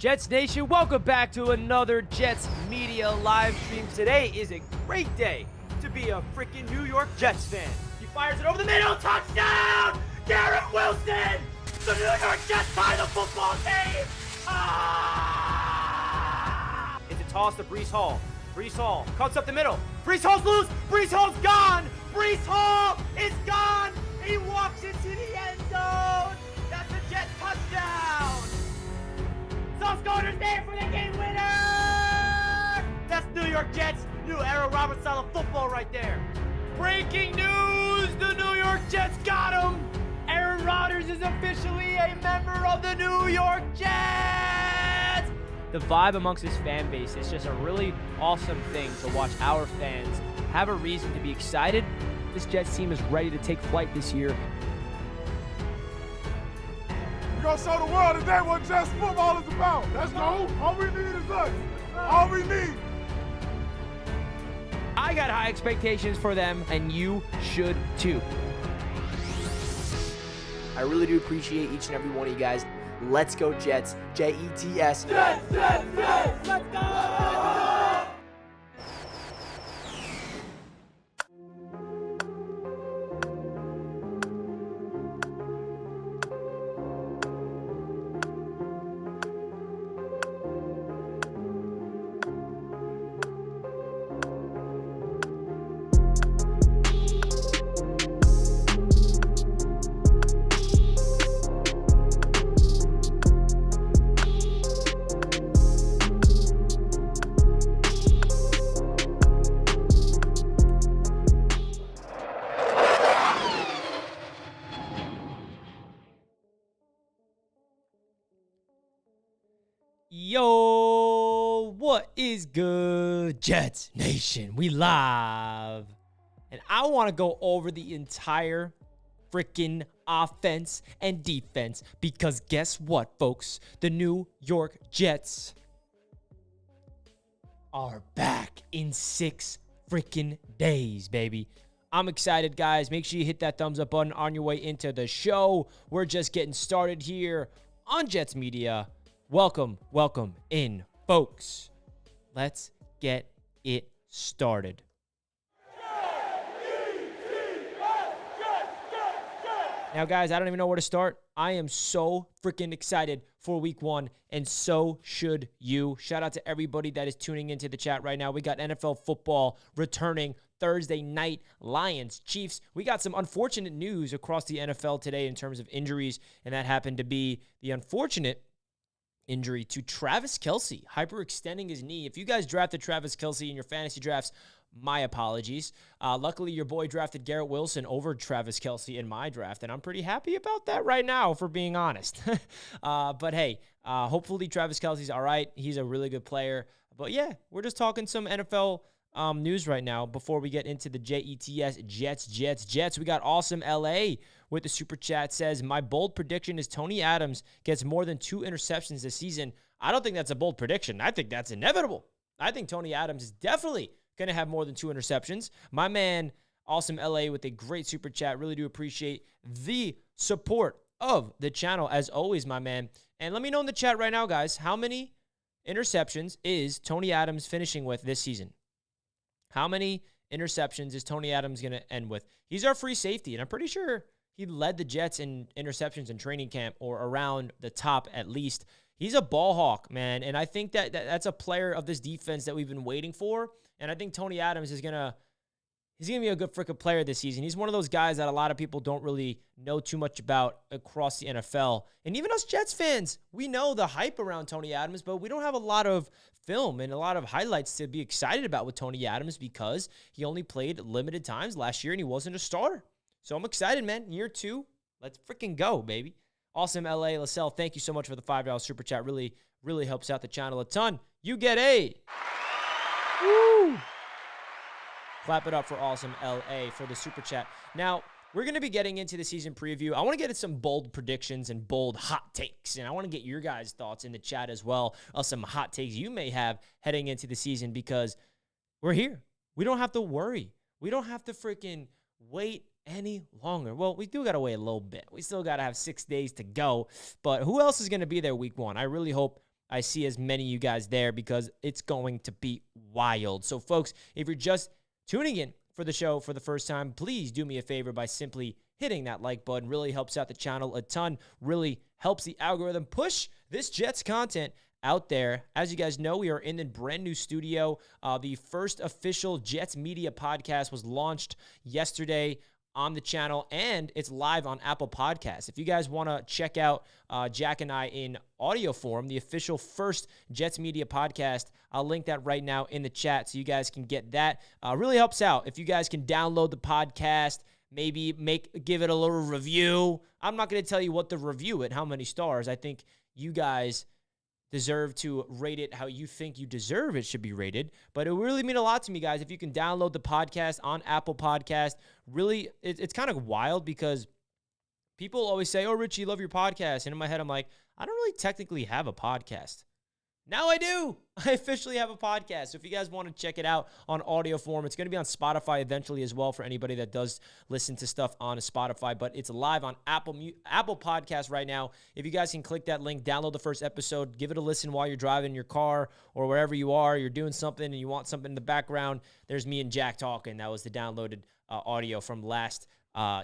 Jets Nation, welcome back to another Jets Media live stream. Today is a great day to be a freaking New York Jets fan. He fires it over the middle, touchdown! Garrett Wilson! The New York Jets tie the football game! It's a toss to Breece Hall. Breece Hall cuts up the middle. Breece Hall's loose! Breece Hall's gone! Breece Hall is gone! He walks into the end zone! That's a Jets touchdown! Sauce Gardner's there for the game winner! That's New York Jets, new era Robert style of football right there. Breaking news! The New York Jets got him! Aaron Rodgers is officially a member of the New York Jets! The vibe amongst his fan base is just a really awesome thing to watch our fans have a reason to be excited. This Jets team is ready to take flight this year. We're going to show the world today what Jets football is about. Let's go. All we need is us. All we need. I got high expectations for them, and you should too. I really do appreciate each and every one of you guys. Let's go Jets. Jets. Jets, let's go. Yo, what is good, Jets Nation? We live. And I want to go over the entire freaking offense and defense because guess what, folks? The New York Jets are back in 6 freaking days, baby. I'm excited, guys. Make sure you hit that thumbs up button on your way into the show. We're just getting started here on Jets Media. Welcome in, folks. Let's get it started. Now, guys, I don't even know where to start. I am so freaking excited for week 1, and so should you. Shout out to everybody that is tuning into the chat right now. We got NFL football returning Thursday night, Lions, Chiefs. We got some unfortunate news across the NFL today in terms of injuries, and that happened to be the unfortunate injury to Travis Kelce, hyperextending his knee. If you guys drafted Travis Kelce in your fantasy drafts, my apologies. Luckily, your boy drafted Garrett Wilson over Travis Kelce in my draft, and I'm pretty happy about that right now, for being honest. But hey, hopefully Travis Kelce's all right. He's a really good player. But yeah, we're just talking some NFL news right now before we get into the Jets. We got Awesome LA with the super chat says, my bold prediction is Tony Adams gets more than 2 interceptions this season. I don't think that's a bold prediction. I think that's inevitable. I think Tony Adams is definitely going to have more than 2 interceptions. My man, Awesome LA, with a great super chat. Really do appreciate the support of the channel, as always, my man. And let me know in the chat right now, guys, how many interceptions is Tony Adams finishing with this season? How many interceptions is Tony Adams going to end with? He's our free safety, and I'm pretty sure he led the Jets in interceptions in training camp, or around the top at least. He's a ball hawk, man, and I think that's a player of this defense that we've been waiting for, and I think Tony Adams is he's going to be a good freaking player this season. He's one of those guys that a lot of people don't really know too much about across the NFL. And even us Jets fans, we know the hype around Tony Adams, but we don't have a lot of film and a lot of highlights to be excited about with Tony Adams because he only played limited times last year and he wasn't a starter. So I'm excited, man. Year 2, let's freaking go, baby. Awesome LA LaSalle, thank you so much for the $5 super chat. Really, really helps out the channel a ton. You get a woo! Clap it up for Awesome LA for the super chat. Now, we're going to be getting into the season preview. I want to get into some bold predictions and bold hot takes, and I want to get your guys' thoughts in the chat as well of some hot takes you may have heading into the season because we're here. We don't have to worry. We don't have to freaking wait any longer. Well, we do got to wait a little bit. We still got to have 6 days to go, but who else is going to be there week 1? I really hope I see as many of you guys there because it's going to be wild. So, folks, if you're just tuning in for the show for the first time, please do me a favor by simply hitting that like button. Really helps out the channel a ton. Really helps the algorithm push this Jets content out there. As you guys know, we are in the brand new studio. The first official Jets Media podcast was launched yesterday on the channel, and it's live on Apple Podcasts. If you guys want to check out Jack and I in audio form, the official first Jets Media podcast, I'll link that right now in the chat so you guys can get that. Really helps out if you guys can download the podcast, maybe give it a little review. I'm not going to tell you what to review it, how many stars. I think you guys deserve to rate it how you think you deserve it should be rated. But it would really mean a lot to me, guys, if you can download the podcast on Apple Podcast. Really, it's kind of wild because people always say, oh, Richie, love your podcast. And in my head, I'm like, I don't really technically have a podcast. Now I do. I officially have a podcast. So if you guys want to check it out on audio form, it's going to be on Spotify eventually as well for anybody that does listen to stuff on Spotify. But it's live on Apple Podcasts right now. If you guys can click that link, download the first episode, give it a listen while you're driving your car or wherever you are, you're doing something and you want something in the background, there's me and Jack talking. That was the downloaded audio from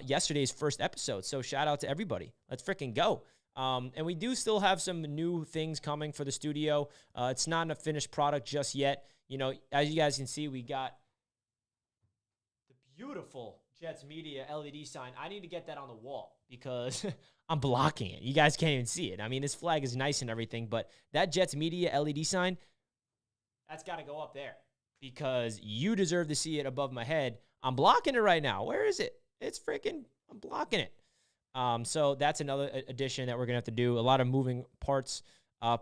yesterday's first episode. So shout out to everybody. Let's freaking go. And we do still have some new things coming for the studio. It's not a finished product just yet. You know, as you guys can see, we got the beautiful Jets Media LED sign. I need to get that on the wall because I'm blocking it. You guys can't even see it. I mean, this flag is nice and everything, but that Jets Media LED sign, that's got to go up there because you deserve to see it above my head. I'm blocking it right now. Where is it? I'm blocking it. So that's another addition that we're going to have to do. A lot of moving parts.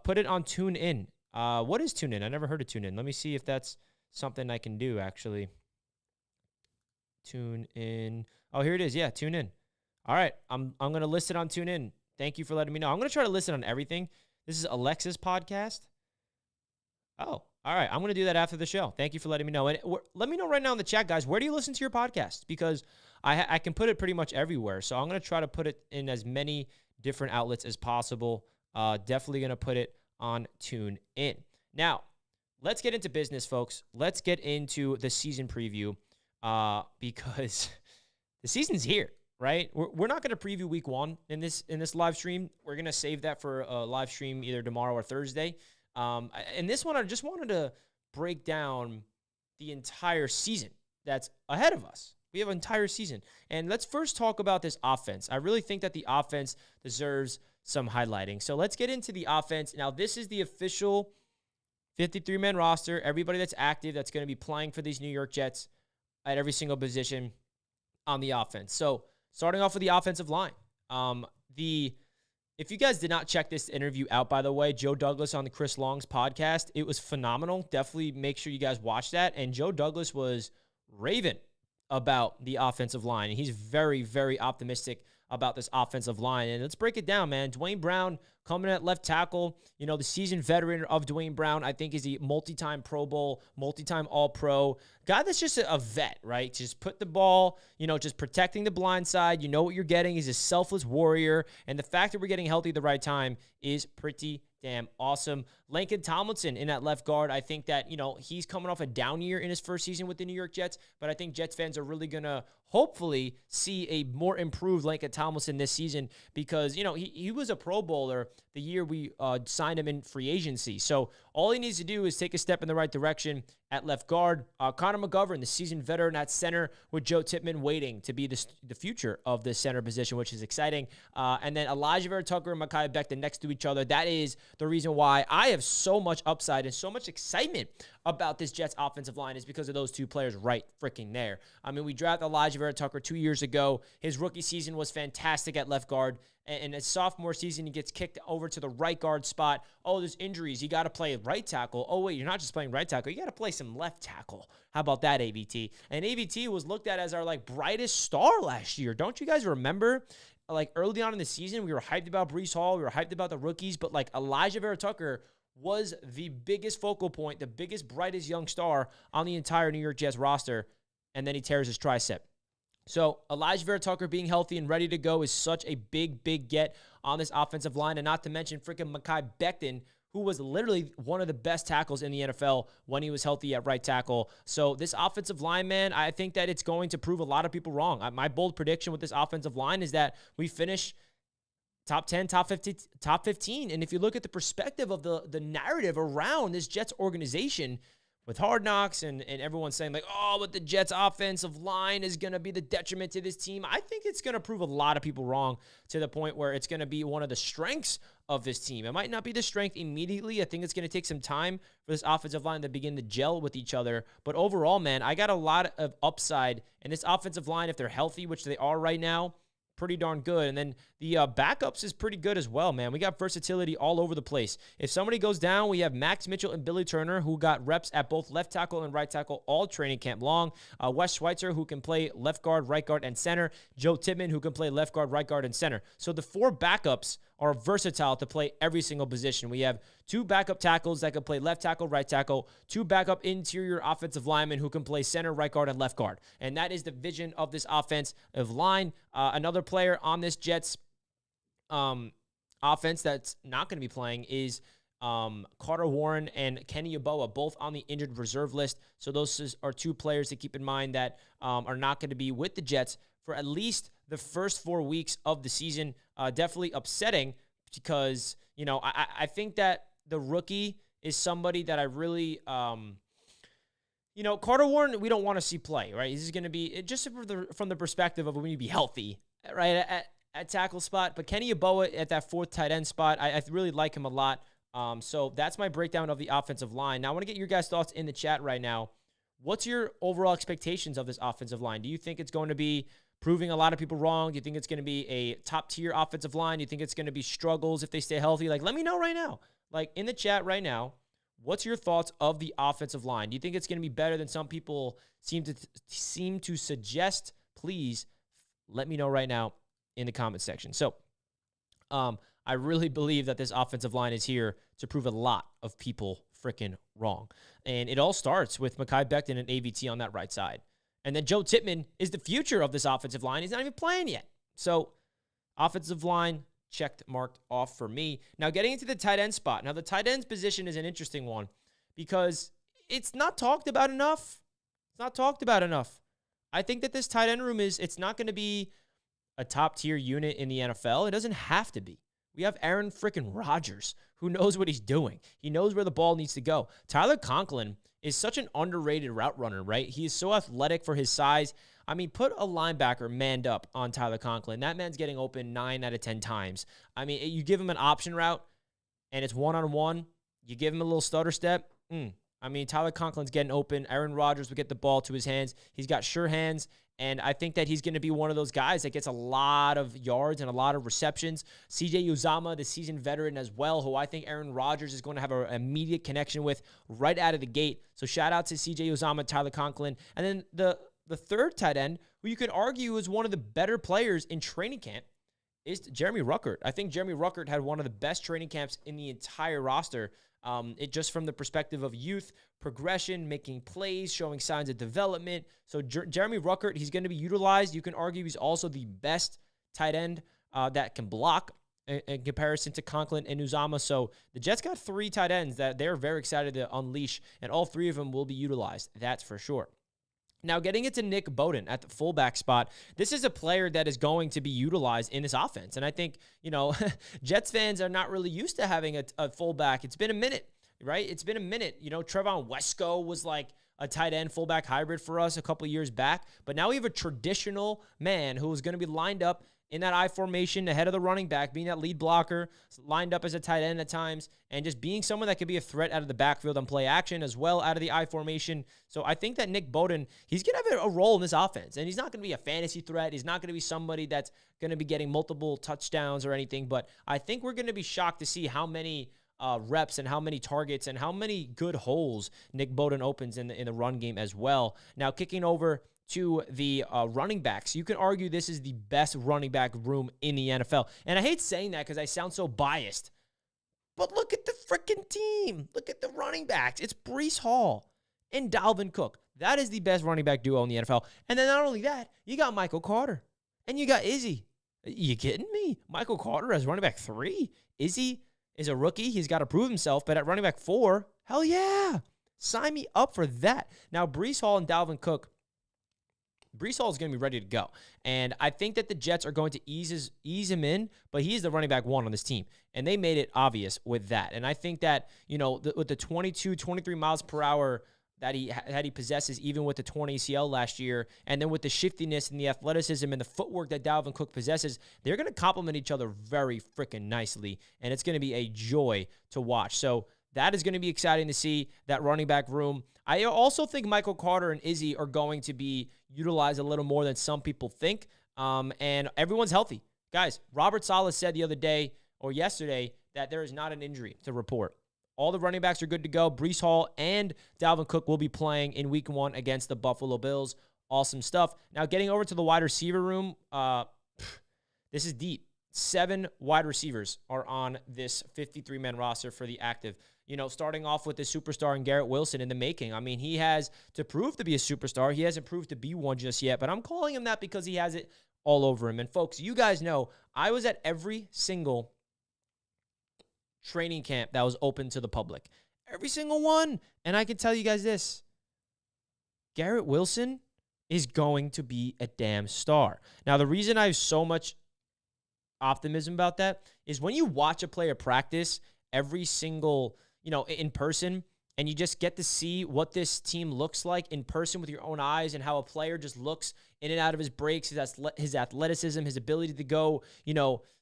Put it on TuneIn. What is TuneIn? I never heard of TuneIn. Let me see if that's something I can do, actually. TuneIn. Oh, here it is. Yeah, TuneIn. All right. I'm going to list it on TuneIn. Thank you for letting me know. I'm going to try to list it on everything. This is Alexa's podcast. Oh, all right. I'm going to do that after the show. Thank you for letting me know. And let me know right now in the chat, guys, where do you listen to your podcast? Because I can put it pretty much everywhere. So I'm going to try to put it in as many different outlets as possible. Definitely going to put it on TuneIn. Now, let's get into business, folks. Let's get into the season preview because the season's here, right? We're not going to preview week one in this live stream. We're going to save that for a live stream either tomorrow or Thursday. In this one, I just wanted to break down the entire season that's ahead of us. We have an entire season. And let's first talk about this offense. I really think that the offense deserves some highlighting. So let's get into the offense. Now, this is the official 53-man roster. Everybody that's active that's going to be playing for these New York Jets at every single position on the offense. So starting off with the offensive line. If you guys did not check this interview out, by the way, Joe Douglas on the Chris Long's podcast, it was phenomenal. Definitely make sure you guys watch that. And Joe Douglas was raving about the offensive line. And he's very, very optimistic about this offensive line. And let's break it down, man. Dwayne Brown coming at left tackle. You know, the seasoned veteran of Dwayne Brown, I think, is a multi-time Pro Bowl, multi-time All-Pro. Guy that's just a vet, right? Just put the ball, just protecting the blind side. You know what you're getting. He's a selfless warrior. And the fact that we're getting healthy at the right time is pretty damn awesome. Laken Tomlinson in that left guard. I think that, he's coming off a down year in his first season with the New York Jets, but I think Jets fans are really going to hopefully see a more improved Laken Tomlinson this season because, he was a Pro Bowler the year we signed him in free agency. So all he needs to do is take a step in the right direction at left guard. Connor McGovern, the seasoned veteran at center, with Joe Tippmann waiting to be the future of the center position, which is exciting. And then Elijah Vera Tucker and Mekhi Becton next to each other. That is the reason why I have so much upside and so much excitement about this Jets offensive line is because of those two players right freaking there. I mean, we drafted Elijah Vera Tucker 2 years ago. His rookie season was fantastic at left guard. And his sophomore season, he gets kicked over to the right guard spot. Oh, there's injuries. You got to play right tackle. Oh, wait, you're not just playing right tackle. You got to play some left tackle. How about that, AVT? And AVT was looked at as our, brightest star last year. Don't you guys remember? Early on in the season, we were hyped about Breece Hall. We were hyped about the rookies. But, Elijah Vera Tucker was the biggest focal point, the biggest, brightest young star on the entire New York Jets roster. And then he tears his tricep. So Elijah Vera Tucker being healthy and ready to go is such a big, big get on this offensive line. And not to mention freaking Mekhi Becton, who was literally one of the best tackles in the NFL when he was healthy at right tackle. So this offensive line, man, I think that it's going to prove a lot of people wrong. My bold prediction with this offensive line is that we finish top 10, top 15. And if you look at the perspective of the narrative around this Jets organization, with Hard Knocks and everyone saying like, oh, but the Jets offensive line is going to be the detriment to this team. I think it's going to prove a lot of people wrong to the point where it's going to be one of the strengths of this team. It might not be the strength immediately. I think it's going to take some time for this offensive line to begin to gel with each other. But overall, man, I got a lot of upside in this offensive line if they're healthy, which they are right now. Pretty darn good. And then the backups is pretty good as well, man. We got versatility all over the place. If somebody goes down, we have Max Mitchell and Billy Turner, who got reps at both left tackle and right tackle all training camp long. Wes Schweitzer, who can play left guard, right guard, and center. Joe Tippmann, who can play left guard, right guard, and center. So the 4 backups are versatile to play every single position. We have 2 backup tackles that can play left tackle, right tackle, 2 backup interior offensive linemen who can play center, right guard, and left guard. And that is the vision of this offensive line. Another player on this Jets offense that's not going to be playing is Carter Warren and Kenny Yeboah, both on the injured reserve list. So those are 2 players to keep in mind that are not going to be with the Jets for at least the first 4 weeks of the season. Definitely upsetting because, you know, I think that the rookie is somebody that I really, you know, Carter Warren, we don't want to see play, right? He's going to be, just from the perspective of when you be healthy, right, at tackle spot. But Kenny Yeboah at that 4th tight end spot, I really like him a lot. So that's my breakdown of the offensive line. Now, I want to get your guys' thoughts in the chat right now. What's your overall expectations of this offensive line? Do you think it's going to be proving a lot of people wrong? Do you think it's going to be a top-tier offensive line? Do you think it's going to be struggles if they stay healthy? Like, let me know right now. Like, in the chat right now, what's your thoughts of the offensive line? Do you think it's going to be better than some people seem to suggest? Please let me know right now in the comment section. So, I really believe that this offensive line is here to prove a lot of people freaking wrong. And it all starts with Mekhi Becton and AVT on that right side. And then Joe Tippmann is the future of this offensive line. He's not even playing yet. So, offensive line checked, marked off for me. Now, getting into the tight end spot. Now, the tight end's position is an interesting one because it's not talked about enough. It's not talked about enough. I think that this tight end room it's not going to be a top-tier unit in the NFL. It doesn't have to be. We have Aaron freaking Rodgers, who knows what he's doing. He knows where the ball needs to go. Tyler Conklin is such an underrated route runner, right? He is so athletic for his size. I mean, put a linebacker manned up on Tyler Conklin. That man's getting open 9 out of 10 times. I mean, you give him an option route, and it's one-on-one. You give him a little stutter step. I mean, Tyler Conklin's getting open. Aaron Rodgers will get the ball to his hands. He's got sure hands, and I think that he's going to be one of those guys that gets a lot of yards and a lot of receptions. CJ Uzomah, the seasoned veteran as well, who I think Aaron Rodgers is going to have an immediate connection with right out of the gate. So shout out to CJ Uzomah, Tyler Conklin. And then the third tight end, who you could argue is one of the better players in training camp, is Jeremy Ruckert. I think Jeremy Ruckert had one of the best training camps in the entire roster. It just from the perspective of youth, progression, making plays, showing signs of development. So Jeremy Ruckert, he's going to be utilized. You can argue he's also the best tight end that can block in comparison to Conklin and Uzomah. So the Jets got 3 tight ends that they're very excited to unleash, and all 3 of them will be utilized. That's for sure. Now, getting into Nick Bowden at the fullback spot, this is a player that is going to be utilized in this offense. And I think, you know, Jets fans are not really used to having a fullback. It's been a minute, right? It's been a minute. You know, Trevon Wesco was like a tight end fullback hybrid for us a couple years back. But now we have a traditional man who is going to be lined up in that I formation ahead of the running back, being that lead blocker, lined up as a tight end at times, and just being someone that could be a threat out of the backfield and play action as well out of the I formation. So I think that Nick Bowden, he's going to have a role in this offense, and he's not going to be a fantasy threat. He's not going to be somebody that's going to be getting multiple touchdowns or anything, but I think we're going to be shocked to see how many reps and how many targets and how many good holes Nick Bowden opens in the run game as well. Now, kicking over to the running backs, you can argue this is the best running back room in the NFL. And I hate saying that because I sound so biased. But look at the freaking team. Look at the running backs. It's Breece Hall and Dalvin Cook. That is the best running back duo in the NFL. And then not only that, you got Michael Carter and you got Izzy. You kidding me? Michael Carter as running back 3? Izzy is a rookie. He's got to prove himself. But at running back 4, hell yeah. Sign me up for that. Now, Breece Hall and Dalvin Cook, Breece Hall is going to be ready to go. And I think that the Jets are going to ease him in, but he's the running back 1 on this team. And they made it obvious with that. And I think that, with the 22, 23 miles per hour that he possesses, even with the torn ACL last year, and then with the shiftiness and the athleticism and the footwork that Dalvin Cook possesses, they're going to complement each other very freaking nicely, and it's going to be a joy to watch. So that is going to be exciting to see, that running back room. I also think Michael Carter and Izzy are going to be utilized a little more than some people think, and everyone's healthy. Guys, Robert Saleh said the other day or yesterday that there is not an injury to report. All the running backs are good to go. Breece Hall and Dalvin Cook will be playing in week 1 against the Buffalo Bills. Awesome stuff. Now, getting over to the wide receiver room, this is deep. 7 wide receivers are on this 53-man roster for the active. Starting off with the superstar in Garrett Wilson in the making. I mean, he has to prove to be a superstar. He hasn't proved to be one just yet, but I'm calling him that because he has it all over him. And folks, you guys know I was at every single training camp that was open to the public. Every single one. And I can tell you guys this. Garrett Wilson is going to be a damn star. Now, the reason I have so much optimism about that is when you watch a player practice every single, in person, and you just get to see what this team looks like in person with your own eyes and how a player just looks in and out of his breaks, his athleticism, his ability to go,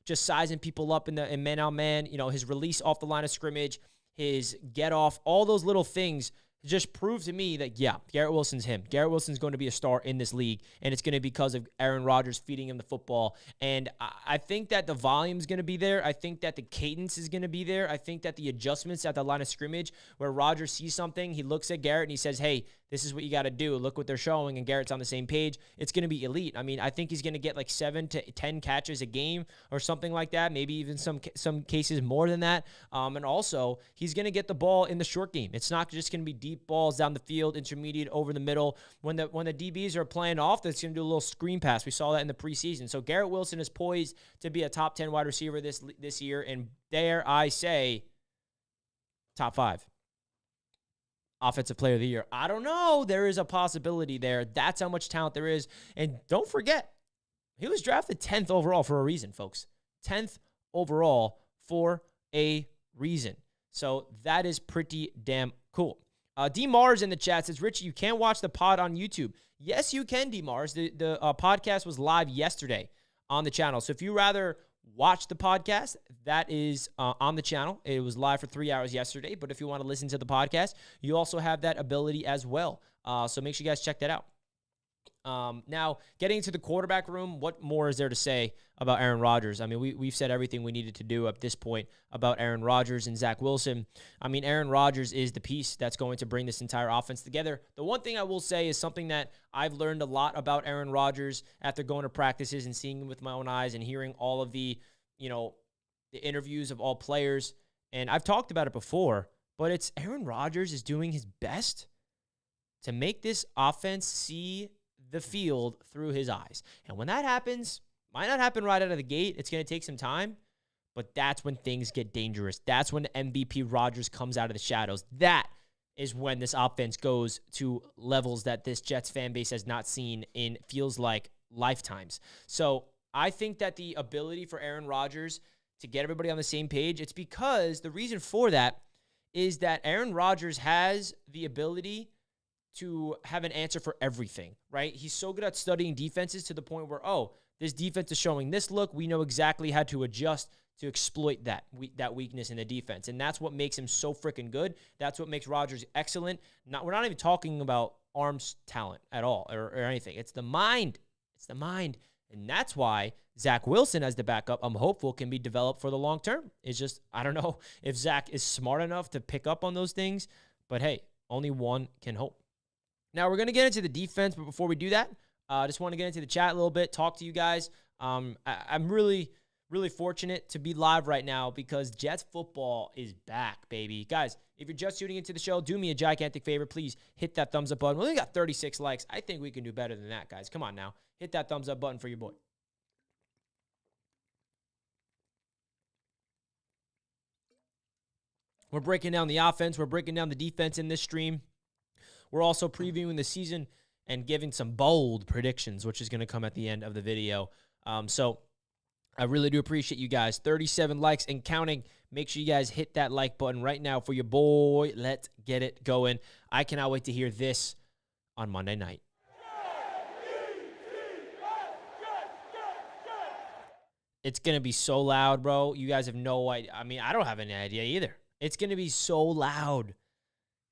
just sizing people up in man-on-man, his release off the line of scrimmage, his get off, all those little things just prove to me that, yeah, Garrett Wilson's him. Garrett Wilson's going to be a star in this league, and it's going to be because of Aaron Rodgers feeding him the football. And I think that the volume's going to be there. I think that the cadence is going to be there. I think that the adjustments at the line of scrimmage where Rodgers sees something, he looks at Garrett and he says, hey, this is what you got to do. Look what they're showing, and Garrett's on the same page. It's going to be elite. I mean, I think he's going to get like 7 to 10 catches a game or something like that, maybe even some cases more than that. And also, he's going to get the ball in the short game. It's not just going to be deep balls down the field, intermediate, over the middle. When the DBs are playing off, that's going to do a little screen pass. We saw that in the preseason. So Garrett Wilson is poised to be a top 10 wide receiver this year, and dare I say, top 5. Offensive player of the year. I don't know. There is a possibility there. That's how much talent there is. And don't forget, he was drafted 10th overall for a reason, folks. 10th overall for a reason. So that is pretty damn cool. D. Mars in the chat says, Richie, you can't watch the pod on YouTube. Yes, you can, D. Mars. The podcast was live yesterday on the channel. So if you rather watch the podcast, that is on the channel. It was live for 3 hours yesterday, but if you want to listen to the podcast, you also have that ability as well. So make sure you guys check that out. Now, getting into the quarterback room, what more is there to say about Aaron Rodgers? I mean, we've said everything we needed to do at this point about Aaron Rodgers and Zach Wilson. I mean, Aaron Rodgers is the piece that's going to bring this entire offense together. The one thing I will say is something that I've learned a lot about Aaron Rodgers after going to practices and seeing him with my own eyes and hearing all of the interviews of all players. And I've talked about it before, but it's Aaron Rodgers is doing his best to make this offense see the field through his eyes. And when that happens, might not happen right out of the gate. It's going to take some time, but that's when things get dangerous. That's when MVP Rodgers comes out of the shadows. That is when this offense goes to levels that this Jets fan base has not seen in feels like lifetimes. So I think that the ability for Aaron Rodgers to get everybody on the same page, it's because the reason for that is that Aaron Rodgers has the ability to have an answer for everything, right? He's so good at studying defenses to the point where, this defense is showing this look. We know exactly how to adjust to exploit that weakness in the defense. And that's what makes him so freaking good. That's what makes Rodgers excellent. We're not even talking about arms talent at all or anything. It's the mind. It's the mind. And that's why Zach Wilson as the backup, I'm hopeful, can be developed for the long term. It's just, I don't know if Zach is smart enough to pick up on those things. But hey, only one can hope. Now, we're going to get into the defense, but before we do that, I just want to get into the chat a little bit, talk to you guys. I'm really, really fortunate to be live right now because Jets football is back, baby. Guys, if you're just tuning into the show, do me a gigantic favor. Please hit that thumbs up button. We only got 36 likes. I think we can do better than that, guys. Come on now. Hit that thumbs up button for your boy. We're breaking down the offense. We're breaking down the defense in this stream. We're also previewing the season and giving some bold predictions, which is going to come at the end of the video. So I really do appreciate you guys. 37 likes and counting. Make sure you guys hit that like button right now for your boy. Let's get it going. I cannot wait to hear this on Monday night. It's going to be so loud, bro. You guys have no idea. I mean, I don't have any idea either. It's going to be so loud.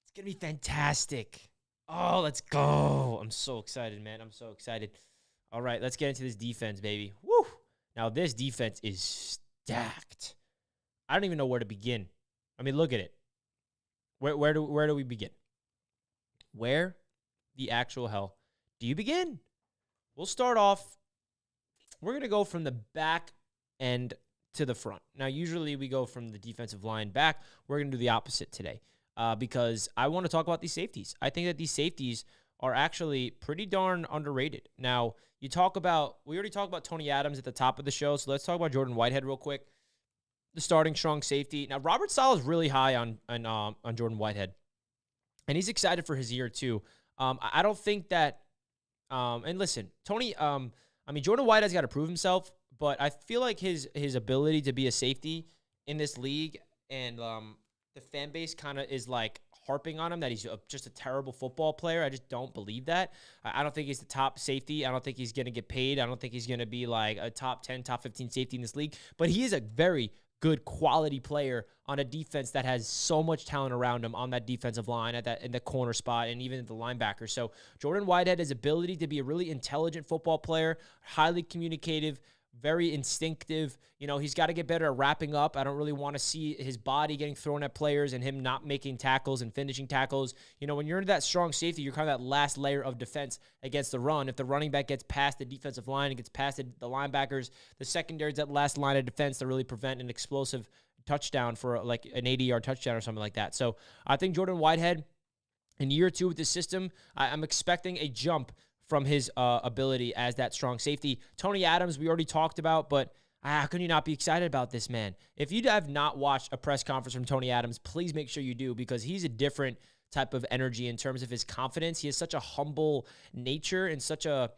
It's going to be fantastic. Oh, let's go. I'm so excited, man. I'm so excited. All right, let's get into this defense, baby. Woo! Now, this defense is stacked. I don't even know where to begin. I mean, look at it. Where do we begin? Where the actual hell do you begin? We'll start off. We're going to go from the back end to the front. Now, usually we go from the defensive line back. We're going to do the opposite today because I want to talk about these safeties. I think that these safeties are actually pretty darn underrated. Now, we already talked about Tony Adams at the top of the show, so let's talk about Jordan Whitehead real quick. The starting strong safety. Now, Robert Saleh is really high on Jordan Whitehead, and he's excited for his year too. I don't think that, and listen, Jordan Whitehead's got to prove himself, but I feel like his ability to be a safety in this league and the fan base kind of is like harping on him that he's just a terrible football player. I just don't believe that. I don't think he's the top safety. I don't think he's going to get paid. I don't think he's going to be like a top 10, top 15 safety in this league, but he is a very good quality player on a defense that has so much talent around him on that defensive line in the corner spot and even at the linebacker. So Jordan Whitehead, his ability to be a really intelligent football player, highly communicative, very instinctive. You know, he's got to get better at wrapping up. I don't really want to see his body getting thrown at players and him not making tackles and finishing tackles. You know, when you're into that strong safety, you're kind of that last layer of defense against the run. If the running back gets past the defensive line and gets past the linebackers, the secondary is that last line of defense to really prevent an explosive touchdown for like an 80-yard touchdown or something like that. So I think Jordan Whitehead, in year 2 with the system, I'm expecting a jump from his ability as that strong safety. Tony Adams, we already talked about, but how can you not be excited about this man? If you have not watched a press conference from Tony Adams, please make sure you do, because he's a different type of energy in terms of his confidence. He has such a humble nature and such an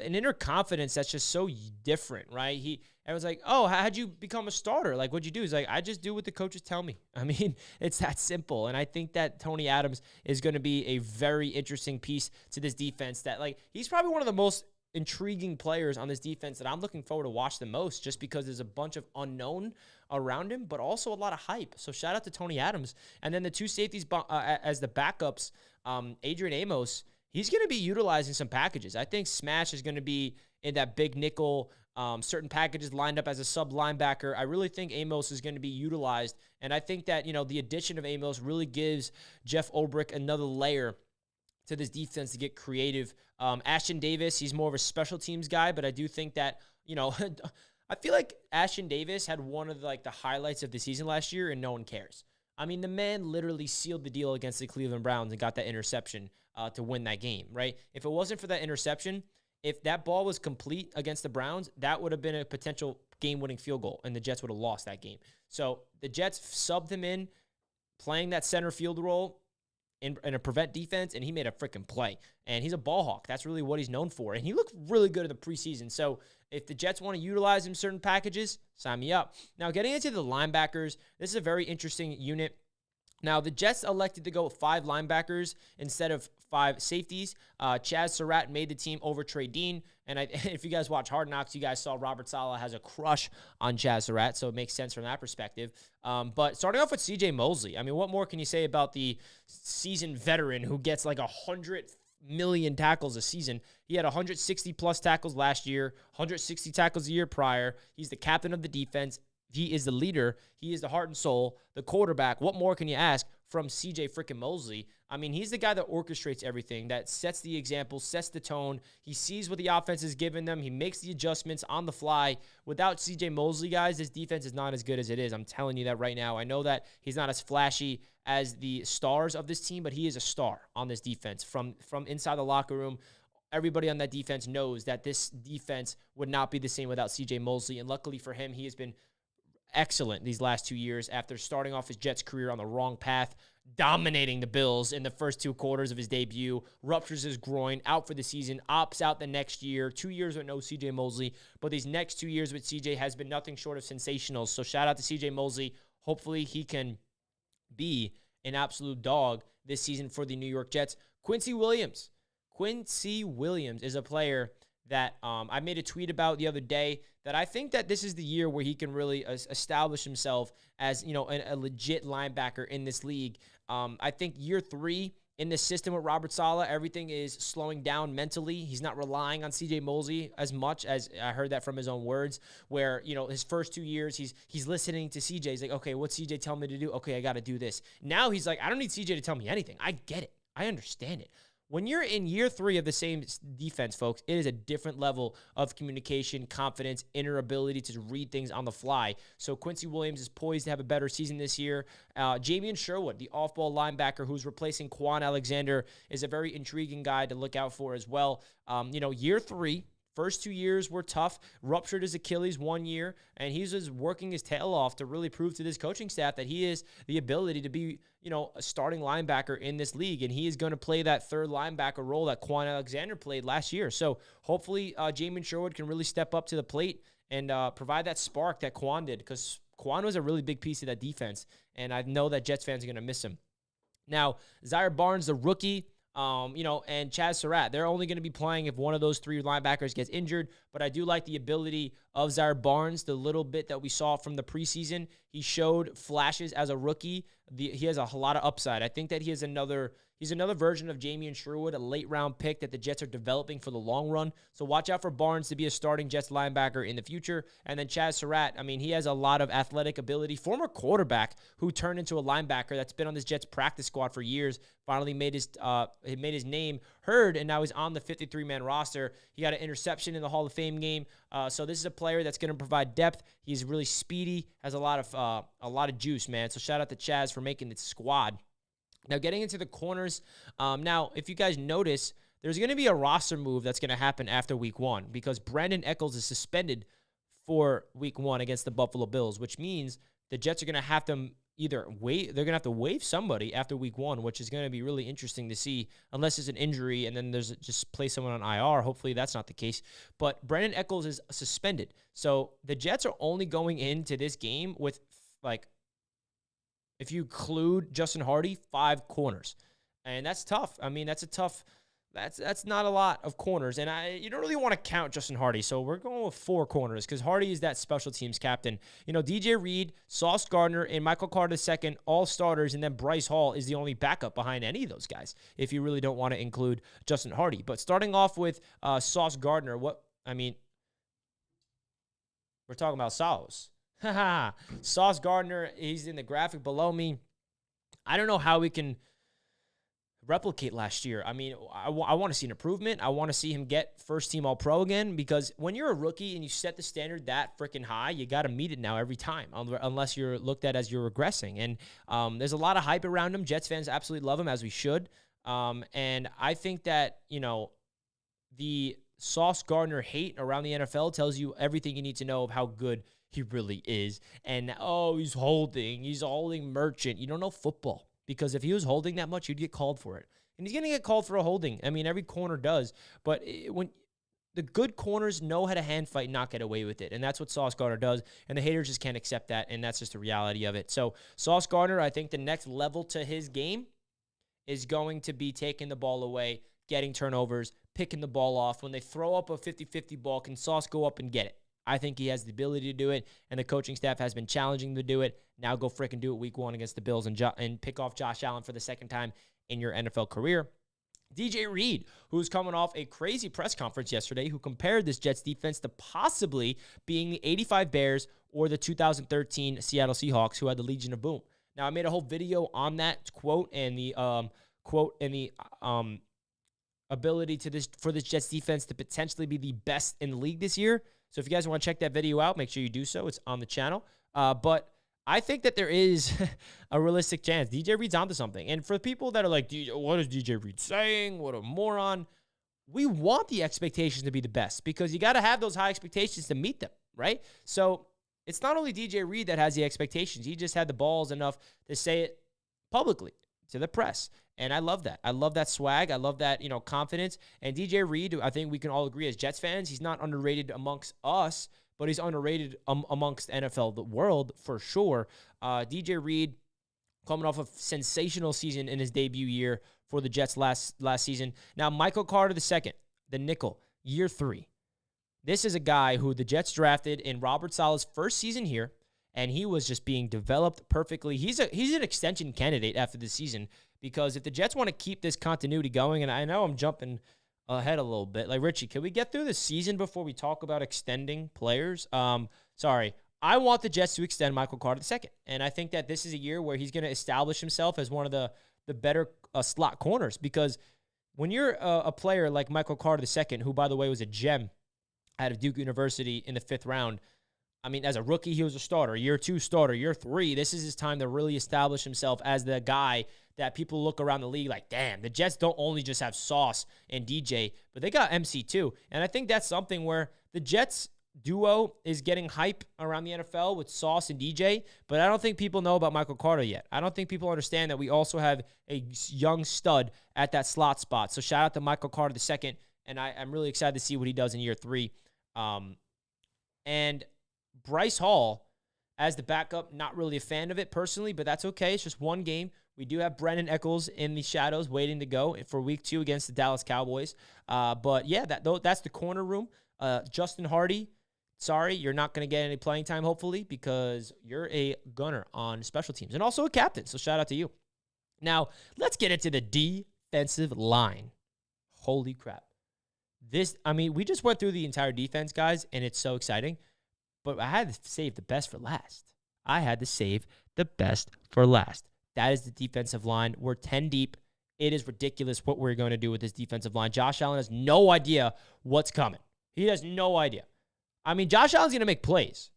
inner confidence that's just so different, right? I was like, oh, how'd you become a starter? Like, what'd you do? He's like, I just do what the coaches tell me. I mean, it's that simple. And I think that Tony Adams is going to be a very interesting piece to this defense that, like, he's probably one of the most intriguing players on this defense that I'm looking forward to watch the most, just because there's a bunch of unknown around him, but also a lot of hype. So shout out to Tony Adams. And then the two safeties as the backups, Adrian Amos, he's going to be utilizing some packages. I think Smash is going to be in that big nickel, certain packages lined up as a sub linebacker. I really think Amos is going to be utilized. And I think that, you know, the addition of Amos really gives Jeff Ulbrich another layer to this defense to get creative. Ashton Davis, he's more of a special teams guy, but I do think that, you know, I feel like Ashton Davis had one of the highlights of the season last year, and no one cares. I mean, the man literally sealed the deal against the Cleveland Browns and got that interception to win that game, right? If it wasn't for that interception, if that ball was complete against the Browns, that would have been a potential game-winning field goal, and the Jets would have lost that game. So the Jets subbed him in, playing that center field role in a prevent defense, and he made a freaking play. And he's a ball hawk. That's really what he's known for. And he looked really good in the preseason. So if the Jets want to utilize him certain packages, sign me up. Now, getting into the linebackers, this is a very interesting unit. Now, the Jets elected to go with 5 linebackers instead of 5 safeties. Chaz Surratt made the team over Trey Dean. And if you guys watch Hard Knocks, you guys saw Robert Saleh has a crush on Chaz Surratt, so it makes sense from that perspective. But starting off with C.J. Mosley, I mean, what more can you say about the seasoned veteran who gets like 100 million tackles a season? He had 160-plus tackles last year, 160 tackles a year prior. He's the captain of the defense. He is the leader. He is the heart and soul, the quarterback. What more can you ask from C.J. freaking Mosley? I mean, he's the guy that orchestrates everything, that sets the example, sets the tone. He sees what the offense is giving them. He makes the adjustments on the fly. Without C.J. Mosley, guys, this defense is not as good as it is. I'm telling you that right now. I know that he's not as flashy as the stars of this team, but he is a star on this defense. From inside the locker room, everybody on that defense knows that this defense would not be the same without C.J. Mosley. And luckily for him, he has been excellent these last 2 years after starting off his Jets career on the wrong path, dominating the Bills in the first 2 quarters of his debut, ruptures his groin, out for the season, opts out the next year, 2 years with no C.J. Mosley, but these next 2 years with C.J. has been nothing short of sensational. So shout out to C.J. Mosley. Hopefully he can be an absolute dog this season for the New York Jets. Quincy Williams. Quincy Williams is a player that I made a tweet about the other day that I think that this is the year where he can really establish himself as, a legit linebacker in this league. I think year 3 in this system with Robert Saleh, everything is slowing down mentally. He's not relying on C.J. Mosley as much, as I heard that from his own words, where, his first 2 years, he's listening to C.J. He's like, okay, what's C.J. telling me to do? Okay, I got to do this. Now he's like, I don't need C.J. to tell me anything. I get it. I understand it. When you're in year 3 of the same defense, folks, it is a different level of communication, confidence, inner ability to read things on the fly. So Quincy Williams is poised to have a better season this year. Jamian Sherwood, the off-ball linebacker who's replacing Quan Alexander, is a very intriguing guy to look out for as well. Year 3, first 2 years were tough, ruptured his Achilles 1 year, and he's just working his tail off to really prove to this coaching staff that he has the ability to be, a starting linebacker in this league, and he is going to play that third linebacker role that Quan Alexander played last year. So hopefully Jamian Sherwood can really step up to the plate and provide that spark that Quan did, because Quan was a really big piece of that defense, and I know that Jets fans are going to miss him. Now, Zaire Barnes, the rookie, and Chaz Surratt, they're only going to be playing if one of those 3 linebackers gets injured, but I do like the ability of Zaire Barnes, the little bit that we saw from the preseason. He showed flashes as a rookie. He has a lot of upside. I think that he's another version of Jamian Sherwood, a late-round pick that the Jets are developing for the long run. So watch out for Barnes to be a starting Jets linebacker in the future. And then Chaz Surratt, he has a lot of athletic ability. Former quarterback who turned into a linebacker that's been on this Jets practice squad for years, finally made his name heard, and now he's on the 53-man roster. He got an interception in the Hall of Fame game. So this is a player that's going to provide depth. He's really speedy, has a lot of juice, man. So shout out to Chaz for making the squad. Now, getting into the corners, now, if you guys notice, there's going to be a roster move that's going to happen after week 1 because Brandon Echols is suspended for week 1 against the Buffalo Bills, which means the Jets are going to have to they're going to have to waive somebody after week 1, which is going to be really interesting to see, unless it's an injury and then there's just play someone on IR. Hopefully that's not the case. But Brandon Echols is suspended. So the Jets are only going into this game with, if you include Justin Hardy, 5 corners. And that's tough. That's not a lot of corners. And you don't really want to count Justin Hardy. So we're going with 4 corners because Hardy is that special teams captain. DJ Reed, Sauce Gardner, and Michael Carter II, all starters. And then Bryce Hall is the only backup behind any of those guys if you really don't want to include Justin Hardy. But starting off with Sauce Gardner, we're talking about Sauce. Sauce Gardner, he's in the graphic below me. I don't know how we can replicate last year. I want to see an improvement. I want to see him get first-team All-Pro again because when you're a rookie and you set the standard that freaking high, you got to meet it now every time unless you're looked at as you're regressing. And there's a lot of hype around him. Jets fans absolutely love him, as we should. And I think that, the Sauce Gardner hate around the NFL tells you everything you need to know of how good he really is. And, he's holding merchant. You don't know football. Because if he was holding that much, you'd get called for it. And he's going to get called for a holding. Every corner does. But when the good corners know how to hand fight and not get away with it. And that's what Sauce Gardner does. And the haters just can't accept that. And that's just the reality of it. So Sauce Gardner, I think the next level to his game is going to be taking the ball away, getting turnovers, picking the ball off. When they throw up a 50-50 ball, can Sauce go up and get it? I think he has the ability to do it, and the coaching staff has been challenging him to do it. Now go frickin' do it week 1 against the Bills and pick off Josh Allen for the second time in your NFL career. DJ Reed, who's coming off a crazy press conference yesterday, who compared this Jets defense to possibly being the 85 Bears or the 2013 Seattle Seahawks, who had the Legion of Boom. Now, I made a whole video on that quote and the ability for this Jets defense to potentially be the best in the league this year. So if you guys want to check that video out, make sure you do so. It's on the channel. But I think that there is a realistic chance. DJ Reed's onto something. And for people that are like, what is DJ Reed saying? What a moron. We want the expectations to be the best because you got to have those high expectations to meet them, right? So it's not only DJ Reed that has the expectations. He just had the balls enough to say it publicly to the press. And I love that. I love that swag. I love that, confidence. And DJ Reed, I think we can all agree as Jets fans, he's not underrated amongst us, but he's underrated amongst NFL, the world, for sure. DJ Reed coming off a sensational season in his debut year for the Jets last season. Now, Michael Carter II, the nickel, year 3. This is a guy who the Jets drafted in Robert Saleh's first season here, and he was just being developed perfectly. He's an extension candidate after this season, because if the Jets want to keep this continuity going, and I know I'm jumping ahead a little bit. Like, Richie, can we get through the season before we talk about extending players? Sorry. I want the Jets to extend Michael Carter II, and I think that this is a year where he's going to establish himself as one of the better slot corners, because when you're a player like Michael Carter II, who, by the way, was a gem out of Duke University in the 5th round, I mean, as a rookie, he was a starter. Year 2 starter. Year 3, this is his time to really establish himself as the guy that people look around the league like, damn, the Jets don't only just have Sauce and DJ, but they got MC too. And I think that's something where the Jets duo is getting hype around the NFL with Sauce and DJ, but I don't think people know about Michael Carter yet. I don't think people understand that we also have a young stud at that slot spot. So shout out to Michael Carter II, and I'm really excited to see what he does in year 3. And Bryce Hall as the backup, not really a fan of it personally, but that's okay. It's just one game. We do have Brennan Eccles in the shadows waiting to go for week 2 against the Dallas Cowboys. But yeah, that's the corner room. Justin Hardy, sorry, you're not going to get any playing time, hopefully, because you're a gunner on special teams and also a captain. So shout out to you. Now, let's get into the defensive line. Holy crap. We just went through the entire defense, guys, and it's so exciting. But I had to save the best for last. That is the defensive line. We're 10 deep. It is ridiculous what we're going to do with this defensive line. Josh Allen has no idea what's coming. He has no idea. I mean, Josh Allen's going to make plays,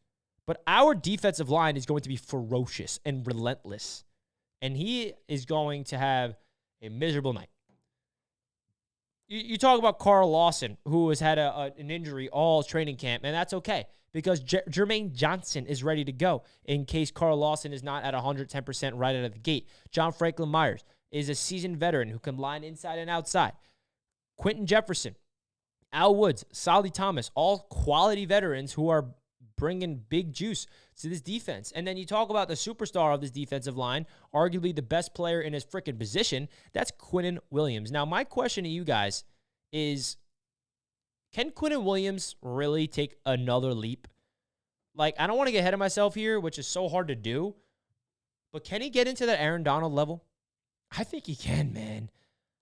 but our defensive line is going to be ferocious and relentless, and he is going to have a miserable night. You talk about Carl Lawson, who has had an injury all training camp, and that's okay because Jermaine Johnson is ready to go in case Carl Lawson is not at 110% right out of the gate. John Franklin Myers is a seasoned veteran who can line inside and outside. Quentin Jefferson, Al Woods, Solly Thomas, all quality veterans who are bringing big juice to this defense. And then you talk about the superstar of this defensive line, arguably the best player in his freaking position. That's Quinnen Williams. Now, my question to you guys is, can Quinnen Williams really take another leap? Like, I don't want to get ahead of myself here, which is so hard to do, but can he get into that Aaron Donald level? I think he can, man.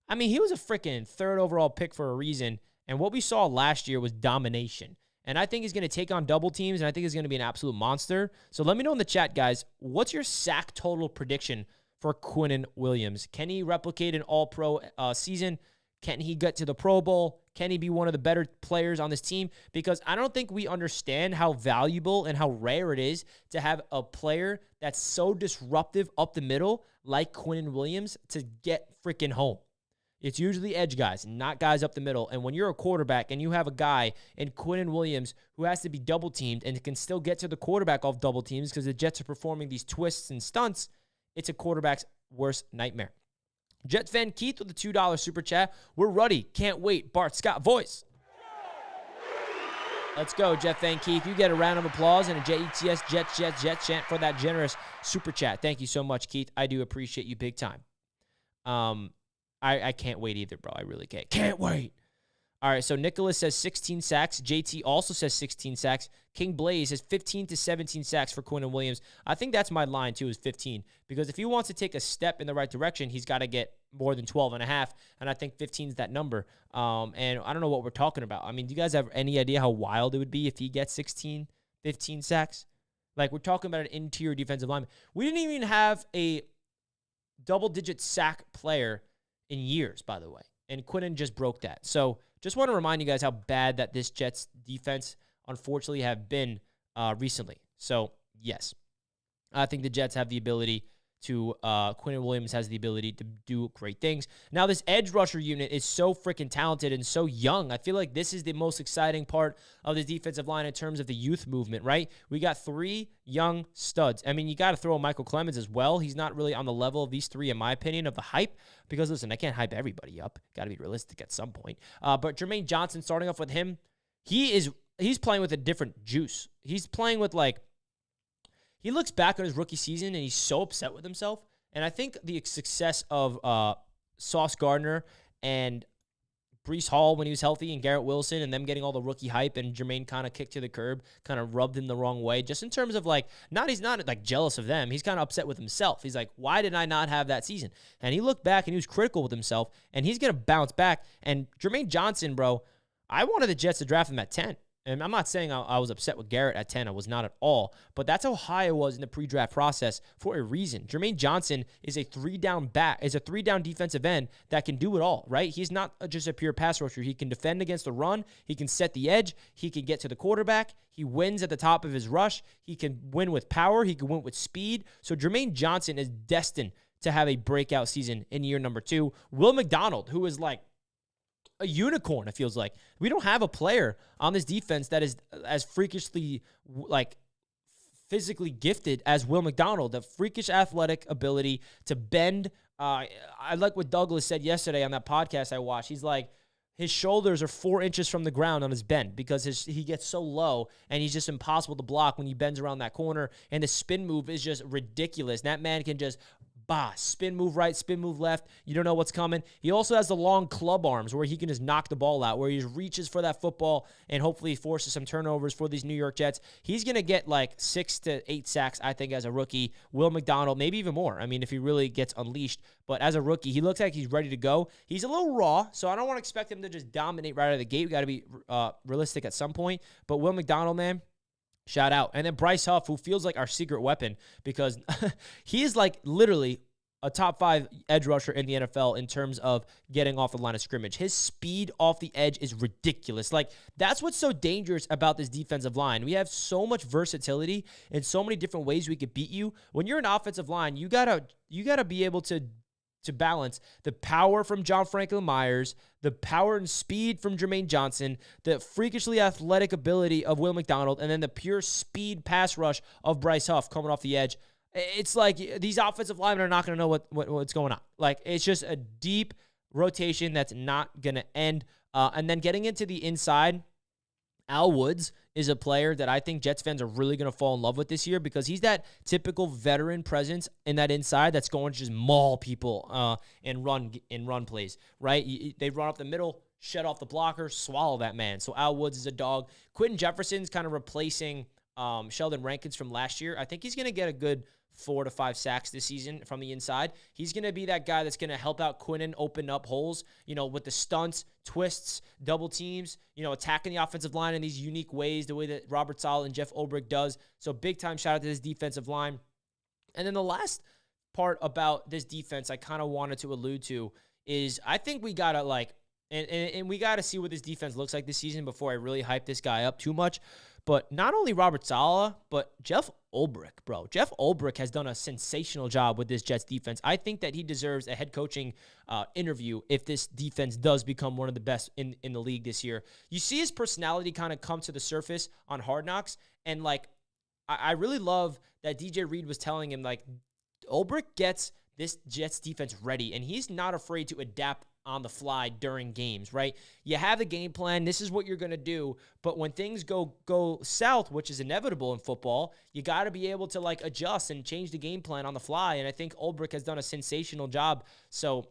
I mean, he was a freaking 3rd overall pick for a reason, and what we saw last year was domination. And I think he's going to take on double teams, and I think he's going to be an absolute monster. So let me know in the chat, guys, what's your sack total prediction for Quinnen Williams? Can he replicate an all-pro season? Can he get to the Pro Bowl? Can he be one of the better players on this team? Because I don't think we understand how valuable and how rare it is to have a player that's so disruptive up the middle like Quinnen Williams to get freaking home. It's usually edge guys, not guys up the middle. And when you're a quarterback and you have a guy in Quinnen Williams who has to be double teamed and can still get to the quarterback off double teams because the Jets are performing these twists and stunts, it's a quarterback's worst nightmare. Jets fan Keith with the $2 super chat. We're ready. Can't wait. Bart Scott voice. Let's go, Jet fan Keith. You get a round of applause and a Jets chant for that generous super chat. Thank you so much, Keith. I do appreciate you big time. I can't wait either, bro. I really can't. Can't wait. All right, so Nicholas says 16 sacks. JT also says 16 sacks. King Blaze says 15 to 17 sacks for Quinnen Williams. I think that's my line, too, is 15. Because if he wants to take a step in the right direction, he's got to get more than 12 and a half. And I think 15 is that number. And I don't know what we're talking about. I mean, do you guys have any idea how wild it would be if he gets 16, 15 sacks? Like, we're talking about an interior defensive lineman. We didn't even have a double-digit sack player in years, by the way. And Quinnen just broke that. So just want to remind you guys how bad that this Jets defense, unfortunately, have been recently. So, yes, I think the Jets have the ability to Quinnen Williams has the ability to do great things. Now, this edge rusher unit is so freaking talented and so young. I feel like this is the most exciting part of this defensive line in terms of the youth movement, right? We got 3 young studs. I mean, you got to throw Michael Clemens as well. He's not really on the level of these 3, in my opinion, of the hype, because, listen, I can't hype everybody up. Got to be realistic at some point. But Jermaine Johnson, starting off with him, he's playing with a different juice. He's playing with, like, he looks back on his rookie season, and he's so upset with himself. And I think the success of Sauce Gardner and Breece Hall when he was healthy, and Garrett Wilson, and them getting all the rookie hype, and Jermaine kind of kicked to the curb, kind of rubbed him the wrong way, just in terms of, like, he's not like jealous of them. He's kind of upset with himself. He's like, why did I not have that season? And he looked back, and he was critical with himself, and he's going to bounce back. And Jermaine Johnson, bro, I wanted the Jets to draft him at 10. And I'm not saying I was upset with Garrett at 10. I was not at all. But that's how high I was in the pre-draft process for a reason. Jermaine Johnson is a 3-down defensive end that can do it all, right? He's not just a pure pass rusher. He can defend against the run. He can set the edge. He can get to the quarterback. He wins at the top of his rush. He can win with power. He can win with speed. So Jermaine Johnson is destined to have a breakout season in year number 2. Will McDonald, who is like a unicorn, it feels like. We don't have a player on this defense that is as freakishly, like, physically gifted as Will McDonald. The freakish athletic ability to bend. I like what Douglas said yesterday on that podcast I watched. He's like, his shoulders are 4 inches from the ground on his bend because he gets so low, and he's just impossible to block when he bends around that corner. And the spin move is just ridiculous. That man can just spin move right, spin move left. You don't know what's coming. He also has the long club arms where he can just knock the ball out, where he just reaches for that football and hopefully forces some turnovers for these New York Jets. He's going to get like 6 to 8 sacks, I think, as a rookie. Will McDonald, maybe even more. I mean, if he really gets unleashed. But as a rookie, he looks like he's ready to go. He's a little raw, so I don't want to expect him to just dominate right out of the gate. We got to be realistic at some point. But Will McDonald, man, shout out. And then Bryce Huff, who feels like our secret weapon, because he is like literally a top 5 edge rusher in the NFL in terms of getting off the line of scrimmage. His speed off the edge is ridiculous. Like, that's what's so dangerous about this defensive line. We have so much versatility and so many different ways we could beat you. When you're an offensive line, you gotta be able to balance the power from John Franklin Myers, the power and speed from Jermaine Johnson, the freakishly athletic ability of Will McDonald, and then the pure speed pass rush of Bryce Huff coming off the edge. It's like these offensive linemen are not going to know what's going on. Like, it's just a deep rotation that's not going to end. And then getting into the inside, Al Woods is a player that I think Jets fans are really going to fall in love with this year because he's that typical veteran presence in that inside that's going to just maul people and run plays, right? They run up the middle, shut off the blocker, swallow that man. So Al Woods is a dog. Quentin Jefferson's kind of replacing Sheldon Rankins from last year. I think he's going to get a good 4 to 5 sacks this season from the inside. He's going to be that guy that's going to help out Quinnen open up holes, with the stunts, twists, double teams, attacking the offensive line in these unique ways, the way that Robert Saleh and Jeff Ulbrich does. So big time shout out to this defensive line. And then the last part about this defense I kind of wanted to allude to is I think we got to and we got to see what this defense looks like this season before I really hype this guy up too much. But not only Robert Saleh, but Jeff Ulbrich, bro. Jeff Ulbrich has done a sensational job with this Jets defense. I think that he deserves a head coaching interview if this defense does become one of the best in the league this year. You see his personality kind of come to the surface on Hard Knocks, and I really love that DJ Reed was telling him, Ulbrich gets this Jets defense ready, and he's not afraid to adapt on the fly during games, right? You have the game plan. This is what you're going to do. But when things go south, which is inevitable in football, you got to be able to adjust and change the game plan on the fly. And I think Ulbrich has done a sensational job. So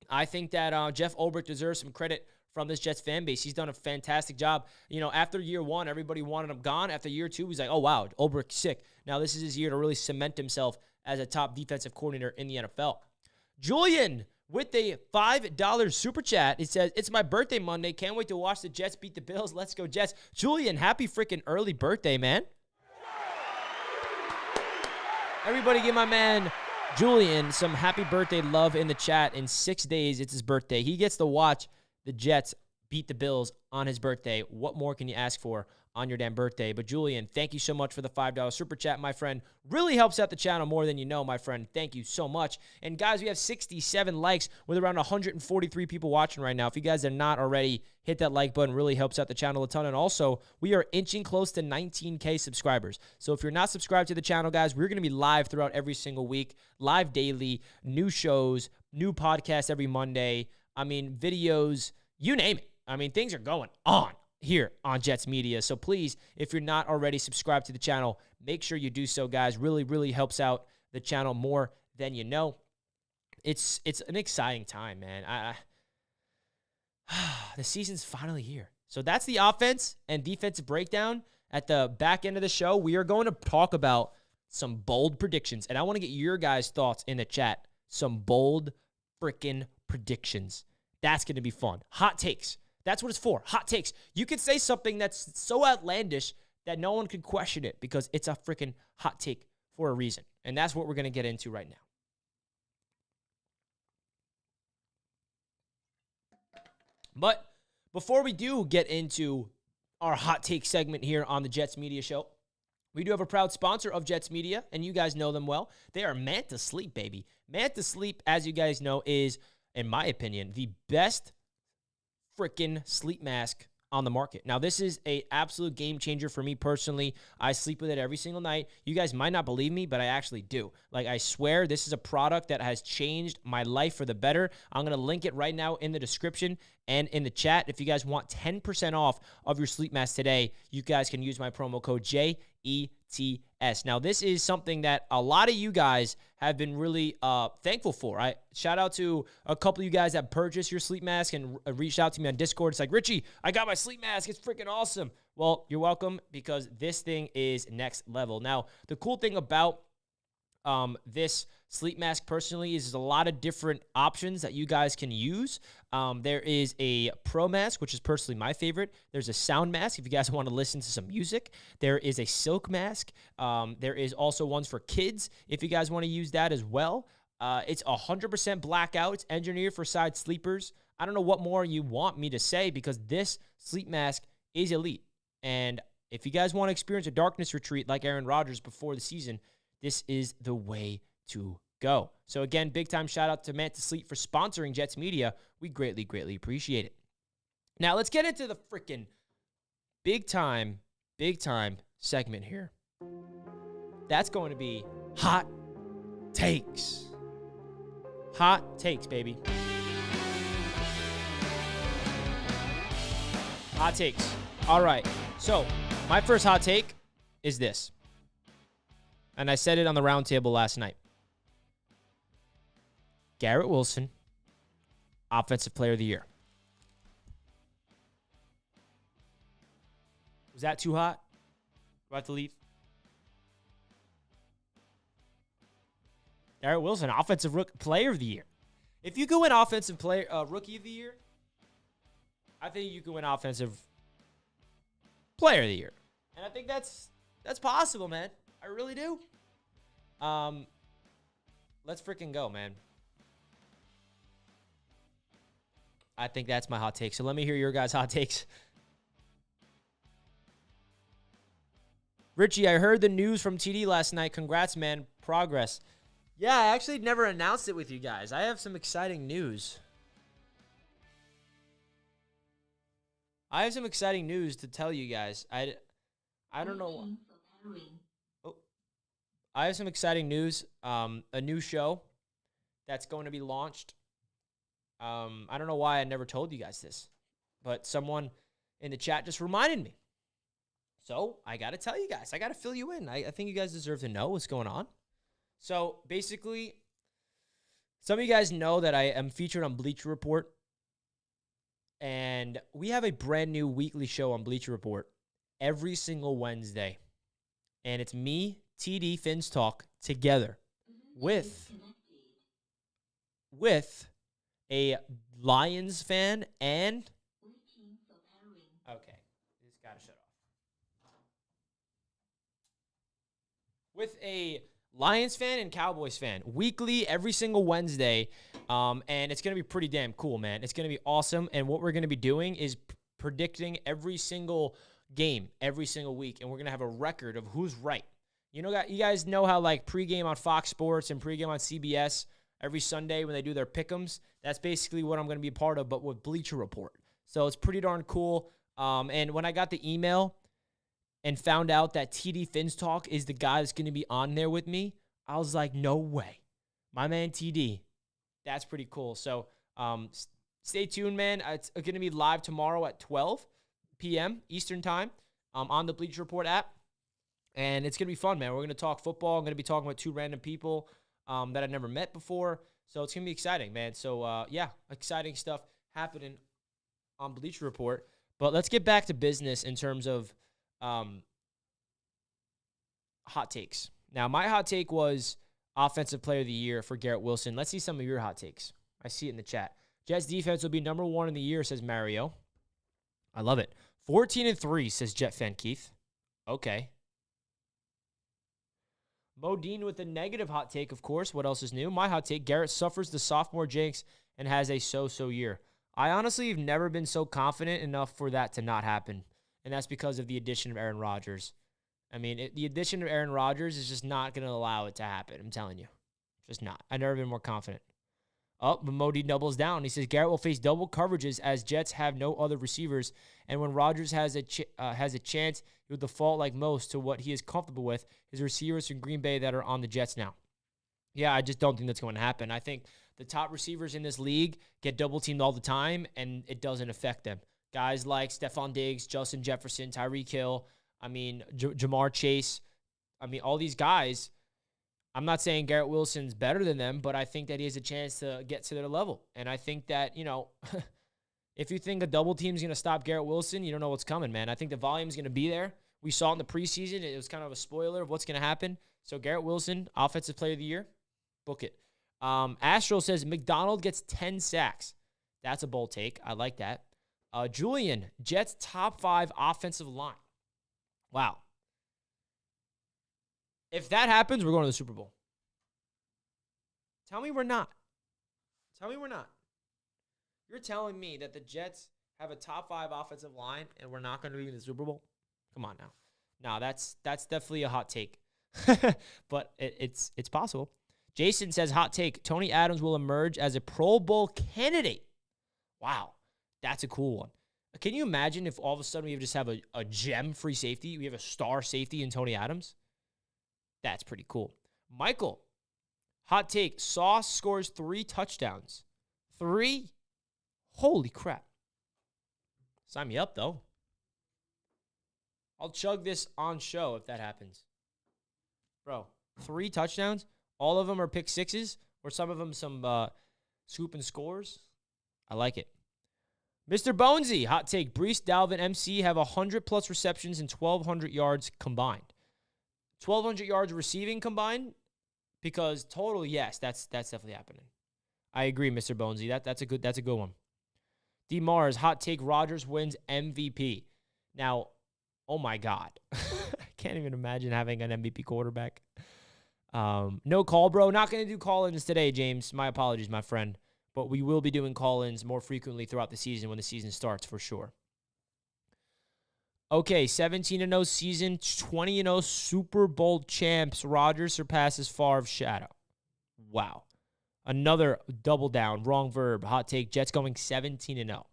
I think that Jeff Ulbrich deserves some credit from this Jets fan base. He's done a fantastic job. After year 1, everybody wanted him gone. After year 2, he's like, oh, wow, Ulbrich's sick. Now this is his year to really cement himself as a top defensive coordinator in the NFL. Julian, with a $5 super chat, it says, it's my birthday Monday. Can't wait to watch the Jets beat the Bills. Let's go, Jets. Julian, happy freaking early birthday, man. Everybody give my man Julian some happy birthday love in the chat. In 6 days, it's his birthday. He gets to watch the Jets beat the Bills on his birthday. What more can you ask for on your damn birthday. But Julian, thank you so much for the $5 super chat, my friend. Really helps out the channel more than you know, my friend. Thank you so much. And guys, we have 67 likes with around 143 people watching right now. If you guys are not already, hit that like button. Really helps out the channel a ton. And also, we are inching close to 19K subscribers. So if you're not subscribed to the channel, guys, we're going to be live throughout every single week, live daily, new shows, new podcasts every Monday. I mean, videos, you name it. I mean, things are going on here on Jets Media. So please, if you're not already subscribed to the channel, make sure you do so, guys. Really, really helps out the channel more than you know. It's an exciting time, man. The season's finally here. So that's the offense and defensive breakdown. At the back end of the show, we are going to talk about some bold predictions, and I want to get your guys' thoughts in the chat. Some bold freaking predictions. That's going to be fun. Hot takes. That's what it's for. Hot takes. You could say something that's so outlandish that no one could question it because it's a freaking hot take for a reason. And that's what we're going to get into right now. But before we do get into our hot take segment here on the Jets Media Show, we do have a proud sponsor of Jets Media, and you guys know them well. They are Manta Sleep, baby. Manta Sleep, as you guys know, is, in my opinion, the best freaking sleep mask on the market. Now, this is a absolute game changer for me personally. I sleep with it every single night. You guys might not believe me, but I actually do. Like, I swear this is a product that has changed my life for the better. I'm going to link it right now in the description and in the chat. If you guys want 10% off of your sleep mask today, you guys can use my promo code JETS. Now, this is something that a lot of you guys have been really thankful for. I shout out to a couple of you guys that purchased your sleep mask and reached out to me on Discord. It's like, Richie, I got my sleep mask. It's freaking awesome. Well, you're welcome, because this thing is next level. Now, the cool thing about this sleep mask personally is there's a lot of different options that you guys can use. There is a pro mask, which is personally my favorite. There's a sound mask if you guys want to listen to some music. There is a silk mask. There is also ones for kids if you guys want to use that as well. It's 100% blackout. It's engineered for side sleepers. I don't know what more you want me to say, because this sleep mask is elite. And if you guys want to experience a darkness retreat like Aaron Rodgers before the season, this is the way to go. So again, big time shout out to Manta Sleep for sponsoring Jets Media. We greatly, greatly appreciate it. Now let's get into the freaking big time segment here. That's going to be hot takes. Hot takes, baby. Hot takes. All right. So my first hot take is this. And I said it on the roundtable last night. Garrett Wilson, Offensive Player of the Year. Was that too hot? About to leave? Garrett Wilson, Offensive Player of the Year. If you could win Offensive Player Rookie of the Year, I think you could win Offensive Player of the Year. And I think that's possible, man. I really do. Let's freaking go, man. I think that's my hot take. So let me hear your guys' hot takes. Richie, I heard the news from TD last night. Congrats, man. Progress. Yeah, I actually never announced it with you guys. I have some exciting news. I have some exciting news to tell you guys. I don't know. I have some exciting news. A new show that's going to be launched. I don't know why I never told you guys this, but someone in the chat just reminded me. So I got to tell you guys. I got to fill you in. I think you guys deserve to know what's going on. So basically, some of you guys know that I am featured on Bleacher Report. And we have a brand new weekly show on Bleacher Report every single Wednesday. And it's me, TD, Fins Talk, together with a Lions fan and... Okay, this got to shut off. With a Lions fan and Cowboys fan, weekly, every single Wednesday, and it's going to be pretty damn cool, man. It's going to be awesome, and what we're going to be doing is predicting every single game every single week, and we're going to have a record of who's right. You guys know how like pregame on Fox Sports and pregame on CBS every Sunday when they do their pick'ems? That's basically what I'm going to be a part of, but with Bleacher Report. So it's pretty darn cool. And when I got the email and found out that TD Finstock is the guy that's going to be on there with me, I was like, no way. My man TD. That's pretty cool. So stay tuned, man. It's going to be live tomorrow at 12 p.m. Eastern time on the Bleacher Report app. And it's going to be fun, man. We're going to talk football. I'm going to be talking with two random people that I've never met before. So it's going to be exciting, man. So, yeah, exciting stuff happening on Bleacher Report. But let's get back to business in terms of hot takes. Now, my hot take was Offensive Player of the Year for Garrett Wilson. Let's see some of your hot takes. I see it in the chat. Jets defense will be number 1 in the year, says Mario. I love it. 14-3, says Jet Fan Keith. Okay. Modine with a negative hot take, of course. What else is new? My hot take, Garrett suffers the sophomore jinx and has a so-so year. I honestly have never been so confident enough for that to not happen, and that's because of the addition of Aaron Rodgers. I mean, the addition of Aaron Rodgers is just not going to allow it to happen. I'm telling you. Just not. I've never been more confident. Oh, but Modine doubles down. He says Garrett will face double coverages as Jets have no other receivers, and when Rodgers has a chance, he will default like most to what he is comfortable with, his receivers from Green Bay that are on the Jets now. Yeah, I just don't think that's going to happen. I think the top receivers in this league get double-teamed all the time, and it doesn't affect them. Guys like Stephon Diggs, Justin Jefferson, Tyreek Hill, Jamar Chase. All these guys, I'm not saying Garrett Wilson's better than them, but I think that he has a chance to get to their level. And I think that, if you think a double team is going to stop Garrett Wilson, you don't know what's coming, man. I think the volume is going to be there. We saw it in the preseason. It was kind of a spoiler of what's going to happen. So Garrett Wilson, Offensive Player of the Year, book it. Astro says McDonald gets 10 sacks. That's a bold take. I like that. Julian, Jets top 5 offensive line. Wow. If that happens, we're going to the Super Bowl. Tell me we're not. You're telling me that the Jets have a top 5 offensive line and we're not going to be in the Super Bowl? Come on now. No, that's definitely a hot take. But it's possible. Jason says, hot take, Tony Adams will emerge as a Pro Bowl candidate. Wow, that's a cool one. Can you imagine if all of a sudden we just have a gem free safety? We have a star safety in Tony Adams? That's pretty cool. Michael, hot take, Sauce scores 3 touchdowns. 3? Holy crap. Sign me up, though. I'll chug this on show if that happens. Bro, 3 touchdowns? All of them are pick sixes, or some of them some scoop and scores. I like it. Mr. Bonesy, hot take. Brees, Dalvin, MC have 100-plus receptions and 1,200 yards combined. 1,200 yards receiving combined? Because total, yes, that's definitely happening. I agree, Mr. Bonesy. That's a good one. D. Mars, hot take. Rodgers wins MVP. Now, oh my God. I can't even imagine having an MVP quarterback. No call, bro. Not going to do call-ins today, James. My apologies, my friend. But we will be doing call-ins more frequently throughout the season when the season starts, for sure. Okay, 17-0 season, 20-0 Super Bowl champs. Rodgers surpasses Favre's shadow. Wow. Another double down, wrong verb, hot take. Jets going 17-0.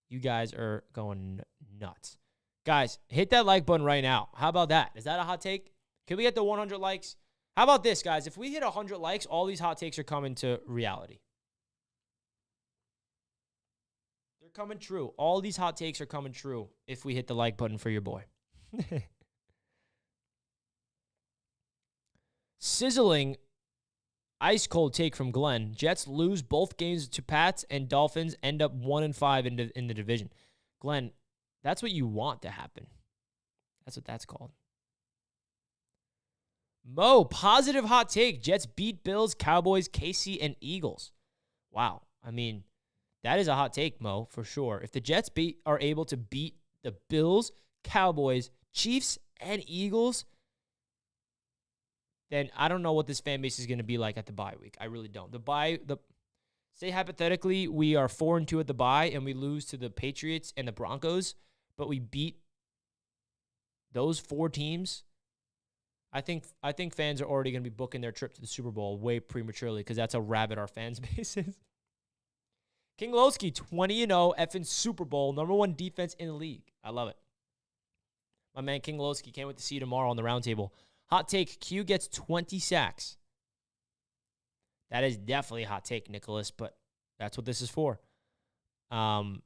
You guys are going nuts. Guys, hit that like button right now. How about that? Is that a hot take? Can we get the 100 likes? How about this, guys? If we hit 100 likes, all these hot takes are coming to reality. They're coming true. All these hot takes are coming true if we hit the like button for your boy. Sizzling, ice cold take from Glenn. Jets lose both games to Pats, and Dolphins end up 1-5 in the division. Glenn, that's what you want to happen. That's what that's called. Mo, positive hot take. Jets beat Bills, Cowboys, KC, and Eagles. Wow. I mean, that is a hot take, Mo, for sure. If the Jets are able to beat the Bills, Cowboys, Chiefs, and Eagles, then I don't know what this fan base is going to be like at the bye week. I really don't. Say hypothetically we are 4-2 at the bye and we lose to the Patriots and the Broncos, but we beat those 4 teams, I think fans are already going to be booking their trip to the Super Bowl way prematurely because that's how rabid our fans base is. King Lowski, 20-0, effing Super Bowl, #1 defense in the league. I love it. My man King Lowski, can't wait to see you tomorrow on the roundtable. Hot take, Q gets 20 sacks. That is definitely a hot take, Nicholas, but that's what this is for. How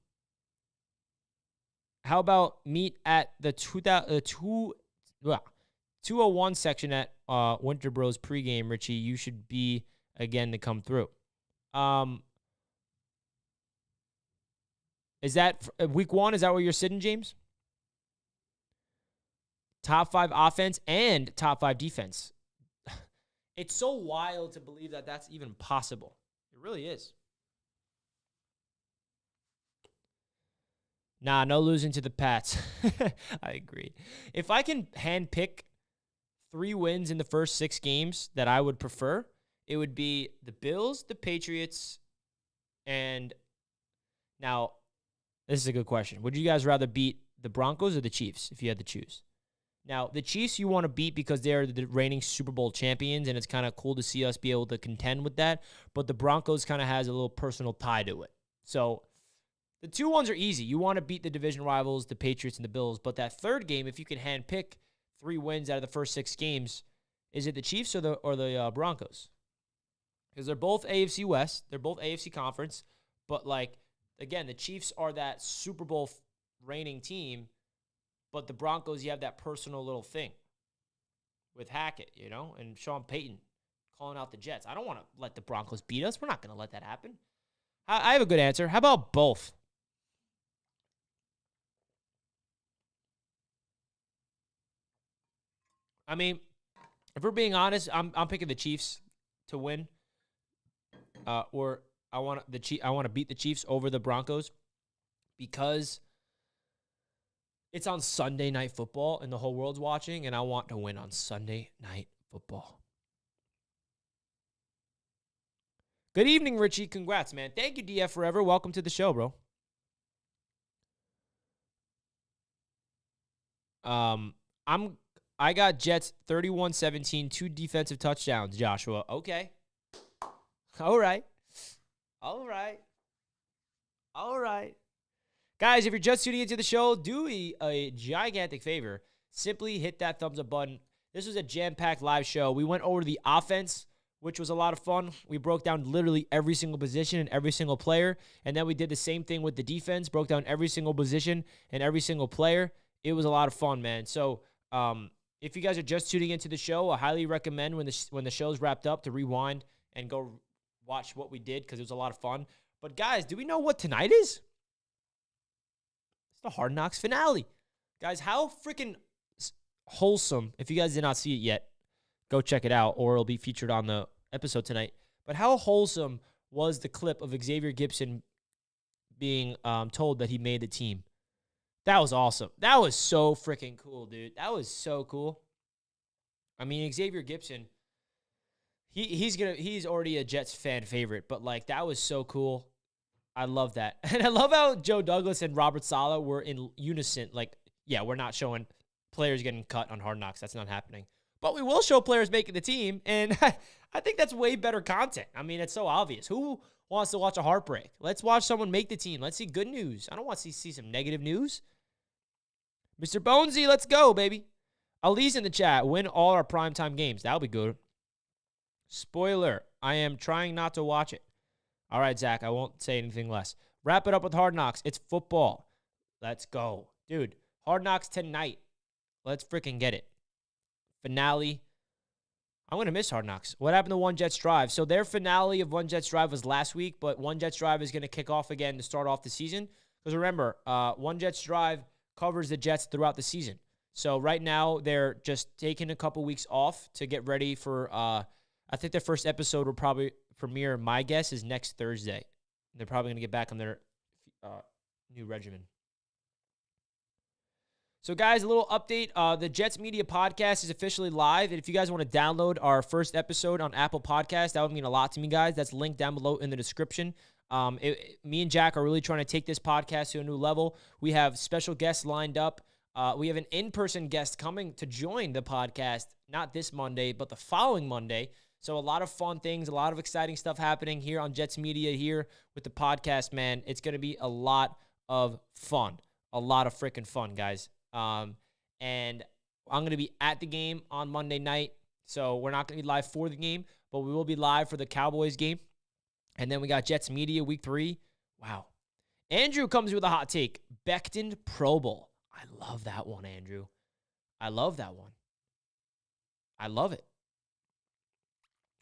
about meet at the 201 section at Winter Bros pregame, Richie? You should be again to come through. Is that week 1? Is that where you're sitting, James? Top 5 offense and top 5 defense. It's so wild to believe that that's even possible. It really is. Nah, no losing to the Pats. I agree. If I can handpick 3 wins in the first 6 games that I would prefer, it would be the Bills, the Patriots, and now, this is a good question. Would you guys rather beat the Broncos or the Chiefs if you had to choose? Now, the Chiefs you want to beat because they're the reigning Super Bowl champions, and it's kind of cool to see us be able to contend with that. But the Broncos kind of has a little personal tie to it. So the 2 ones are easy. You want to beat the division rivals, the Patriots and the Bills. But that third game, if you can handpick 3 wins out of the first 6 games, is it the Chiefs or the Broncos? Because they're both AFC West. They're both AFC Conference. But, like, again, the Chiefs are that Super Bowl reigning team. But the Broncos, you have that personal little thing with Hackett, and Sean Payton calling out the Jets. I don't want to let the Broncos beat us. We're not going to let that happen. I have a good answer. How about both? I mean, if we're being honest, I'm picking the Chiefs to win. Or I want to beat the Chiefs over the Broncos because it's on Sunday Night Football, and the whole world's watching, and I want to win on Sunday Night Football. Good evening, Richie. Congrats, man. Thank you, DF Forever. Welcome to the show, bro. I got Jets 31-17, 2 defensive touchdowns, Joshua. Okay. All right. Guys, if you're just tuning into the show, do a gigantic favor. Simply hit that thumbs up button. This was a jam-packed live show. We went over the offense, which was a lot of fun. We broke down literally every single position and every single player. And then we did the same thing with the defense, broke down every single position and every single player. It was a lot of fun, man. So if you guys are just tuning into the show, I highly recommend when the show's wrapped up to rewind and go watch what we did because it was a lot of fun. But guys, do we know what tonight is? It's the Hard Knocks finale. Guys, how freaking wholesome, if you guys did not see it yet, go check it out, or it'll be featured on the episode tonight. But how wholesome was the clip of Xavier Gipson being told that he made the team? That was awesome. That was so freaking cool, dude. That was so cool. I mean, Xavier Gipson, he's already a Jets fan favorite, but like that was so cool. I love that. And I love how Joe Douglas and Robert Saleh were in unison. Like, yeah, we're not showing players getting cut on Hard Knocks. That's not happening. But we will show players making the team. And I think that's way better content. I mean, it's so obvious. Who wants to watch a heartbreak? Let's watch someone make the team. Let's see good news. I don't want to see some negative news. Mr. Bonesy, let's go, baby. Ali's in the chat. Win all our primetime games. That'll be good. Spoiler, I am trying not to watch it. All right, Zach, I won't say anything less. Wrap it up with Hard Knocks. It's football. Let's go. Dude, Hard Knocks tonight. Let's freaking get it. Finale. I'm going to miss Hard Knocks. What happened to One Jets Drive? So their finale of One Jets Drive was last week, but One Jets Drive is going to kick off again to start off the season. Because remember, One Jets Drive covers the Jets throughout the season. So right now, they're just taking a couple weeks off to get ready for, I think their first episode will probably premiere, my guess, is next Thursday. They're probably going to get back on their new regimen. So, guys, a little update. The Jets Media Podcast is officially live. And if you guys want to download our first episode on Apple Podcasts, that would mean a lot to me, guys. That's linked down below in the description. Me and Jack are really trying to take this podcast to a new level. We have special guests lined up. We have an in-person guest coming to join the podcast, not this Monday, but the following Monday. So a lot of fun things, a lot of exciting stuff happening here on Jets Media here with the podcast, man. It's going to be a lot of fun. A lot of freaking fun, guys. And I'm going to be at the game on Monday night. So we're not going to be live for the game, but we will be live for the Cowboys game. And then we got Jets Media Week 3. Wow. Andrew comes with a hot take. Becton Pro Bowl. I love that one, Andrew. I love that one. I love it.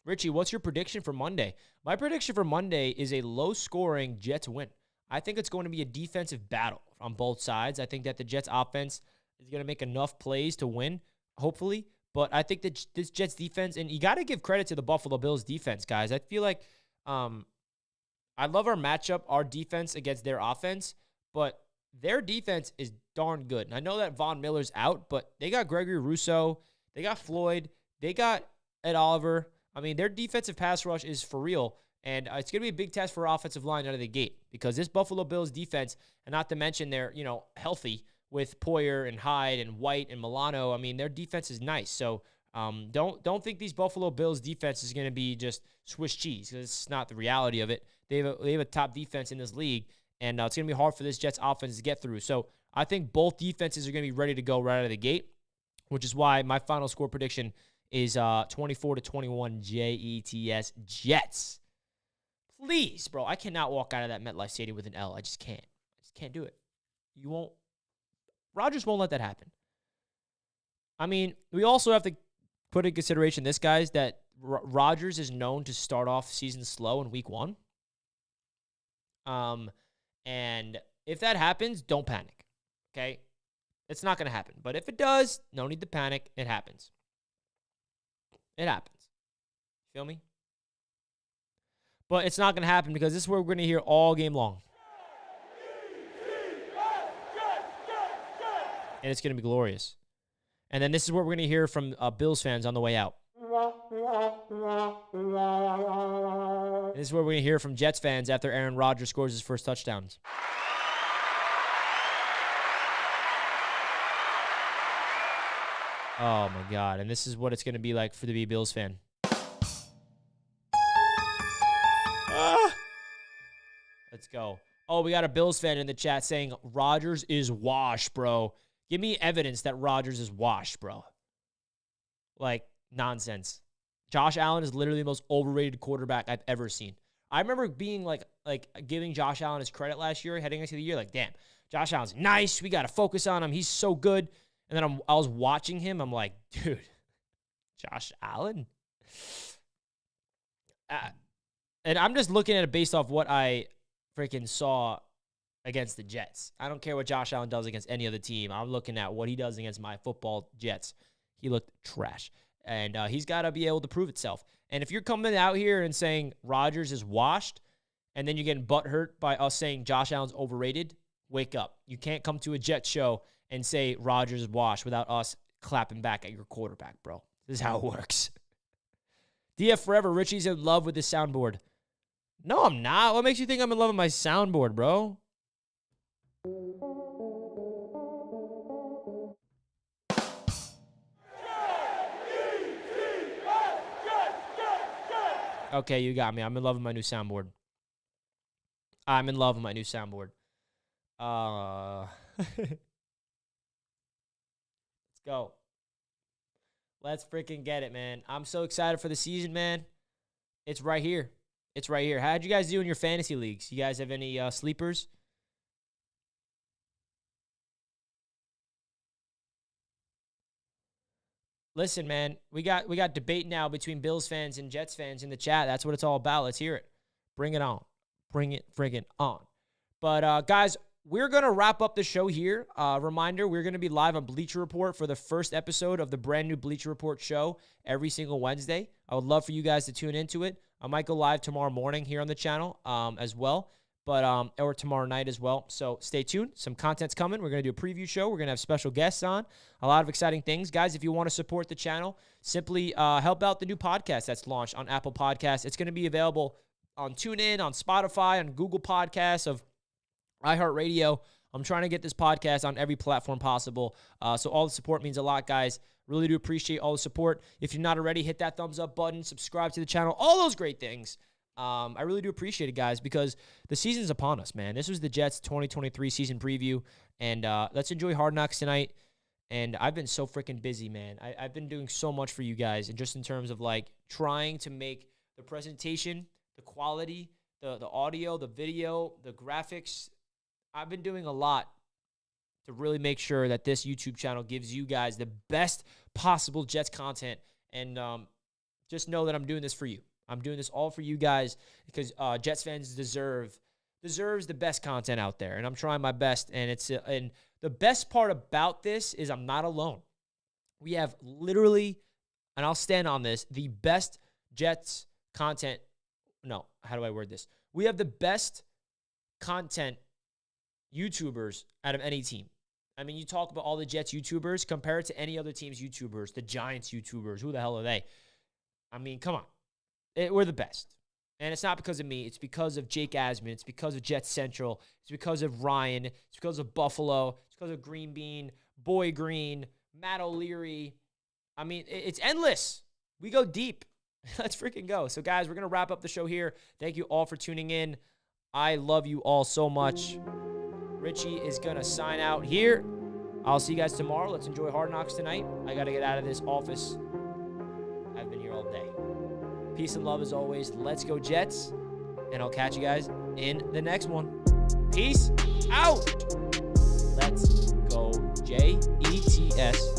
Richie, what's your prediction for Monday? My prediction for Monday is a low-scoring Jets win. I think it's going to be a defensive battle on both sides. I think that the Jets offense is going to make enough plays to win, hopefully. But I think that this Jets defense, and you got to give credit to the Buffalo Bills defense, guys. I feel like I love our matchup, our defense against their offense, but their defense is darn good. And I know that Von Miller's out, but they got Gregory Rousseau, they got Floyd, they got Ed Oliver. I mean, their defensive pass rush is for real, and it's going to be a big test for our offensive line out of the gate because this Buffalo Bills defense, and not to mention they're, healthy with Poyer and Hyde and White and Milano. I mean, their defense is nice. So don't think these Buffalo Bills defense is going to be just Swiss cheese because it's not the reality of it. They have a top defense in this league, and it's going to be hard for this Jets offense to get through. So I think both defenses are going to be ready to go right out of the gate, which is why my final score prediction is 24-21 Jets. Jets. Please, bro. I cannot walk out of that MetLife Stadium with an L. I just can't. I just can't do it. You won't. Rodgers won't let that happen. I mean, we also have to put in consideration this, guys, that Rodgers is known to start off season slow in week 1. And if that happens, don't panic. Okay? It's not going to happen. But if it does, no need to panic. It happens. It happens. Feel me? But it's not going to happen because this is what we're going to hear all game long. And it's going to be glorious. And then this is what we're going to hear from Bills fans on the way out. And this is what we're going to hear from Jets fans after Aaron Rodgers scores his first touchdowns. Oh, my God. And this is what it's going to be like for the Bills fan. Let's go. Oh, we got a Bills fan in the chat saying Rodgers is washed, bro. Give me evidence that Rodgers is washed, bro. Like, nonsense. Josh Allen is literally the most overrated quarterback I've ever seen. I remember being like giving Josh Allen his credit last year, heading into the year, like, damn, Josh Allen's nice. We got to focus on him. He's so good. And then I was watching him. I'm like, dude, Josh Allen? And I'm just looking at it based off what I freaking saw against the Jets. I don't care what Josh Allen does against any other team. I'm looking at what he does against my football Jets. He looked trash. And he's got to be able to prove itself. And if you're coming out here and saying Rodgers is washed, and then you're getting butthurt by us saying Josh Allen's overrated, wake up. You can't come to a Jets show and say Rodgers is washed without us clapping back at your quarterback, bro. This is how it works. DF Forever, Richie's in love with his soundboard. No, I'm not. What makes you think I'm in love with my soundboard, bro? Okay, you got me. I'm in love with my new soundboard. I'm in love with my new soundboard. Let's go. Let's freaking get it, man. I'm so excited for the season, man. It's right here. It's right here. How'd you guys do in your fantasy leagues? You guys have any sleepers? Listen, man, we got debate now between Bills fans and Jets fans in the chat. That's what it's all about. Let's hear it. Bring it on. Bring it friggin' on. But, guys, we're going to wrap up the show here. Reminder, we're going to be live on Bleacher Report for the first episode of the brand new Bleacher Report show every single Wednesday. I would love for you guys to tune into it. I might go live tomorrow morning here on the channel as well, but or tomorrow night as well. So stay tuned. Some content's coming. We're going to do a preview show. We're going to have special guests on. A lot of exciting things. Guys, if you want to support the channel, simply help out the new podcast that's launched on Apple Podcasts. It's going to be available on TuneIn, on Spotify, on Google Podcasts, of iHeartRadio, I'm trying to get this podcast on every platform possible. So all the support means a lot, guys. Really do appreciate all the support. If you're not already, hit that thumbs up button, subscribe to the channel, all those great things. I really do appreciate it, guys, because the season's upon us, man. This was the Jets 2023 season preview, and let's enjoy Hard Knocks tonight. And I've been so freaking busy, man. I've been doing so much for you guys, and just in terms of, like, trying to make the presentation, the quality, the audio, the video, the graphics. I've been doing a lot to really make sure that this YouTube channel gives you guys the best possible Jets content. And just know that I'm doing this for you. I'm doing this all for you guys because Jets fans deserves the best content out there. And I'm trying my best. And and the best part about this is I'm not alone. We have literally, and I'll stand on this, the best Jets content. No, how do I word this? We have the best content YouTubers out of any team. I mean, you talk about all the Jets YouTubers, compare it to any other team's YouTubers, the Giants YouTubers. Who the hell are they? I mean, come on. We're the best. And it's not because of me. It's because of Jake Asman. It's because of Jets Central. It's because of Ryan. It's because of Buffalo. It's because of Green Bean, Boy Green, Matt O'Leary. I mean, it's endless. We go deep. Let's freaking go. So, guys, we're going to wrap up the show here. Thank you all for tuning in. I love you all so much. Richie is going to sign out here. I'll see you guys tomorrow. Let's enjoy Hard Knocks tonight. I got to get out of this office. I've been here all day. Peace and love as always. Let's go Jets. And I'll catch you guys in the next one. Peace out. Let's go Jets.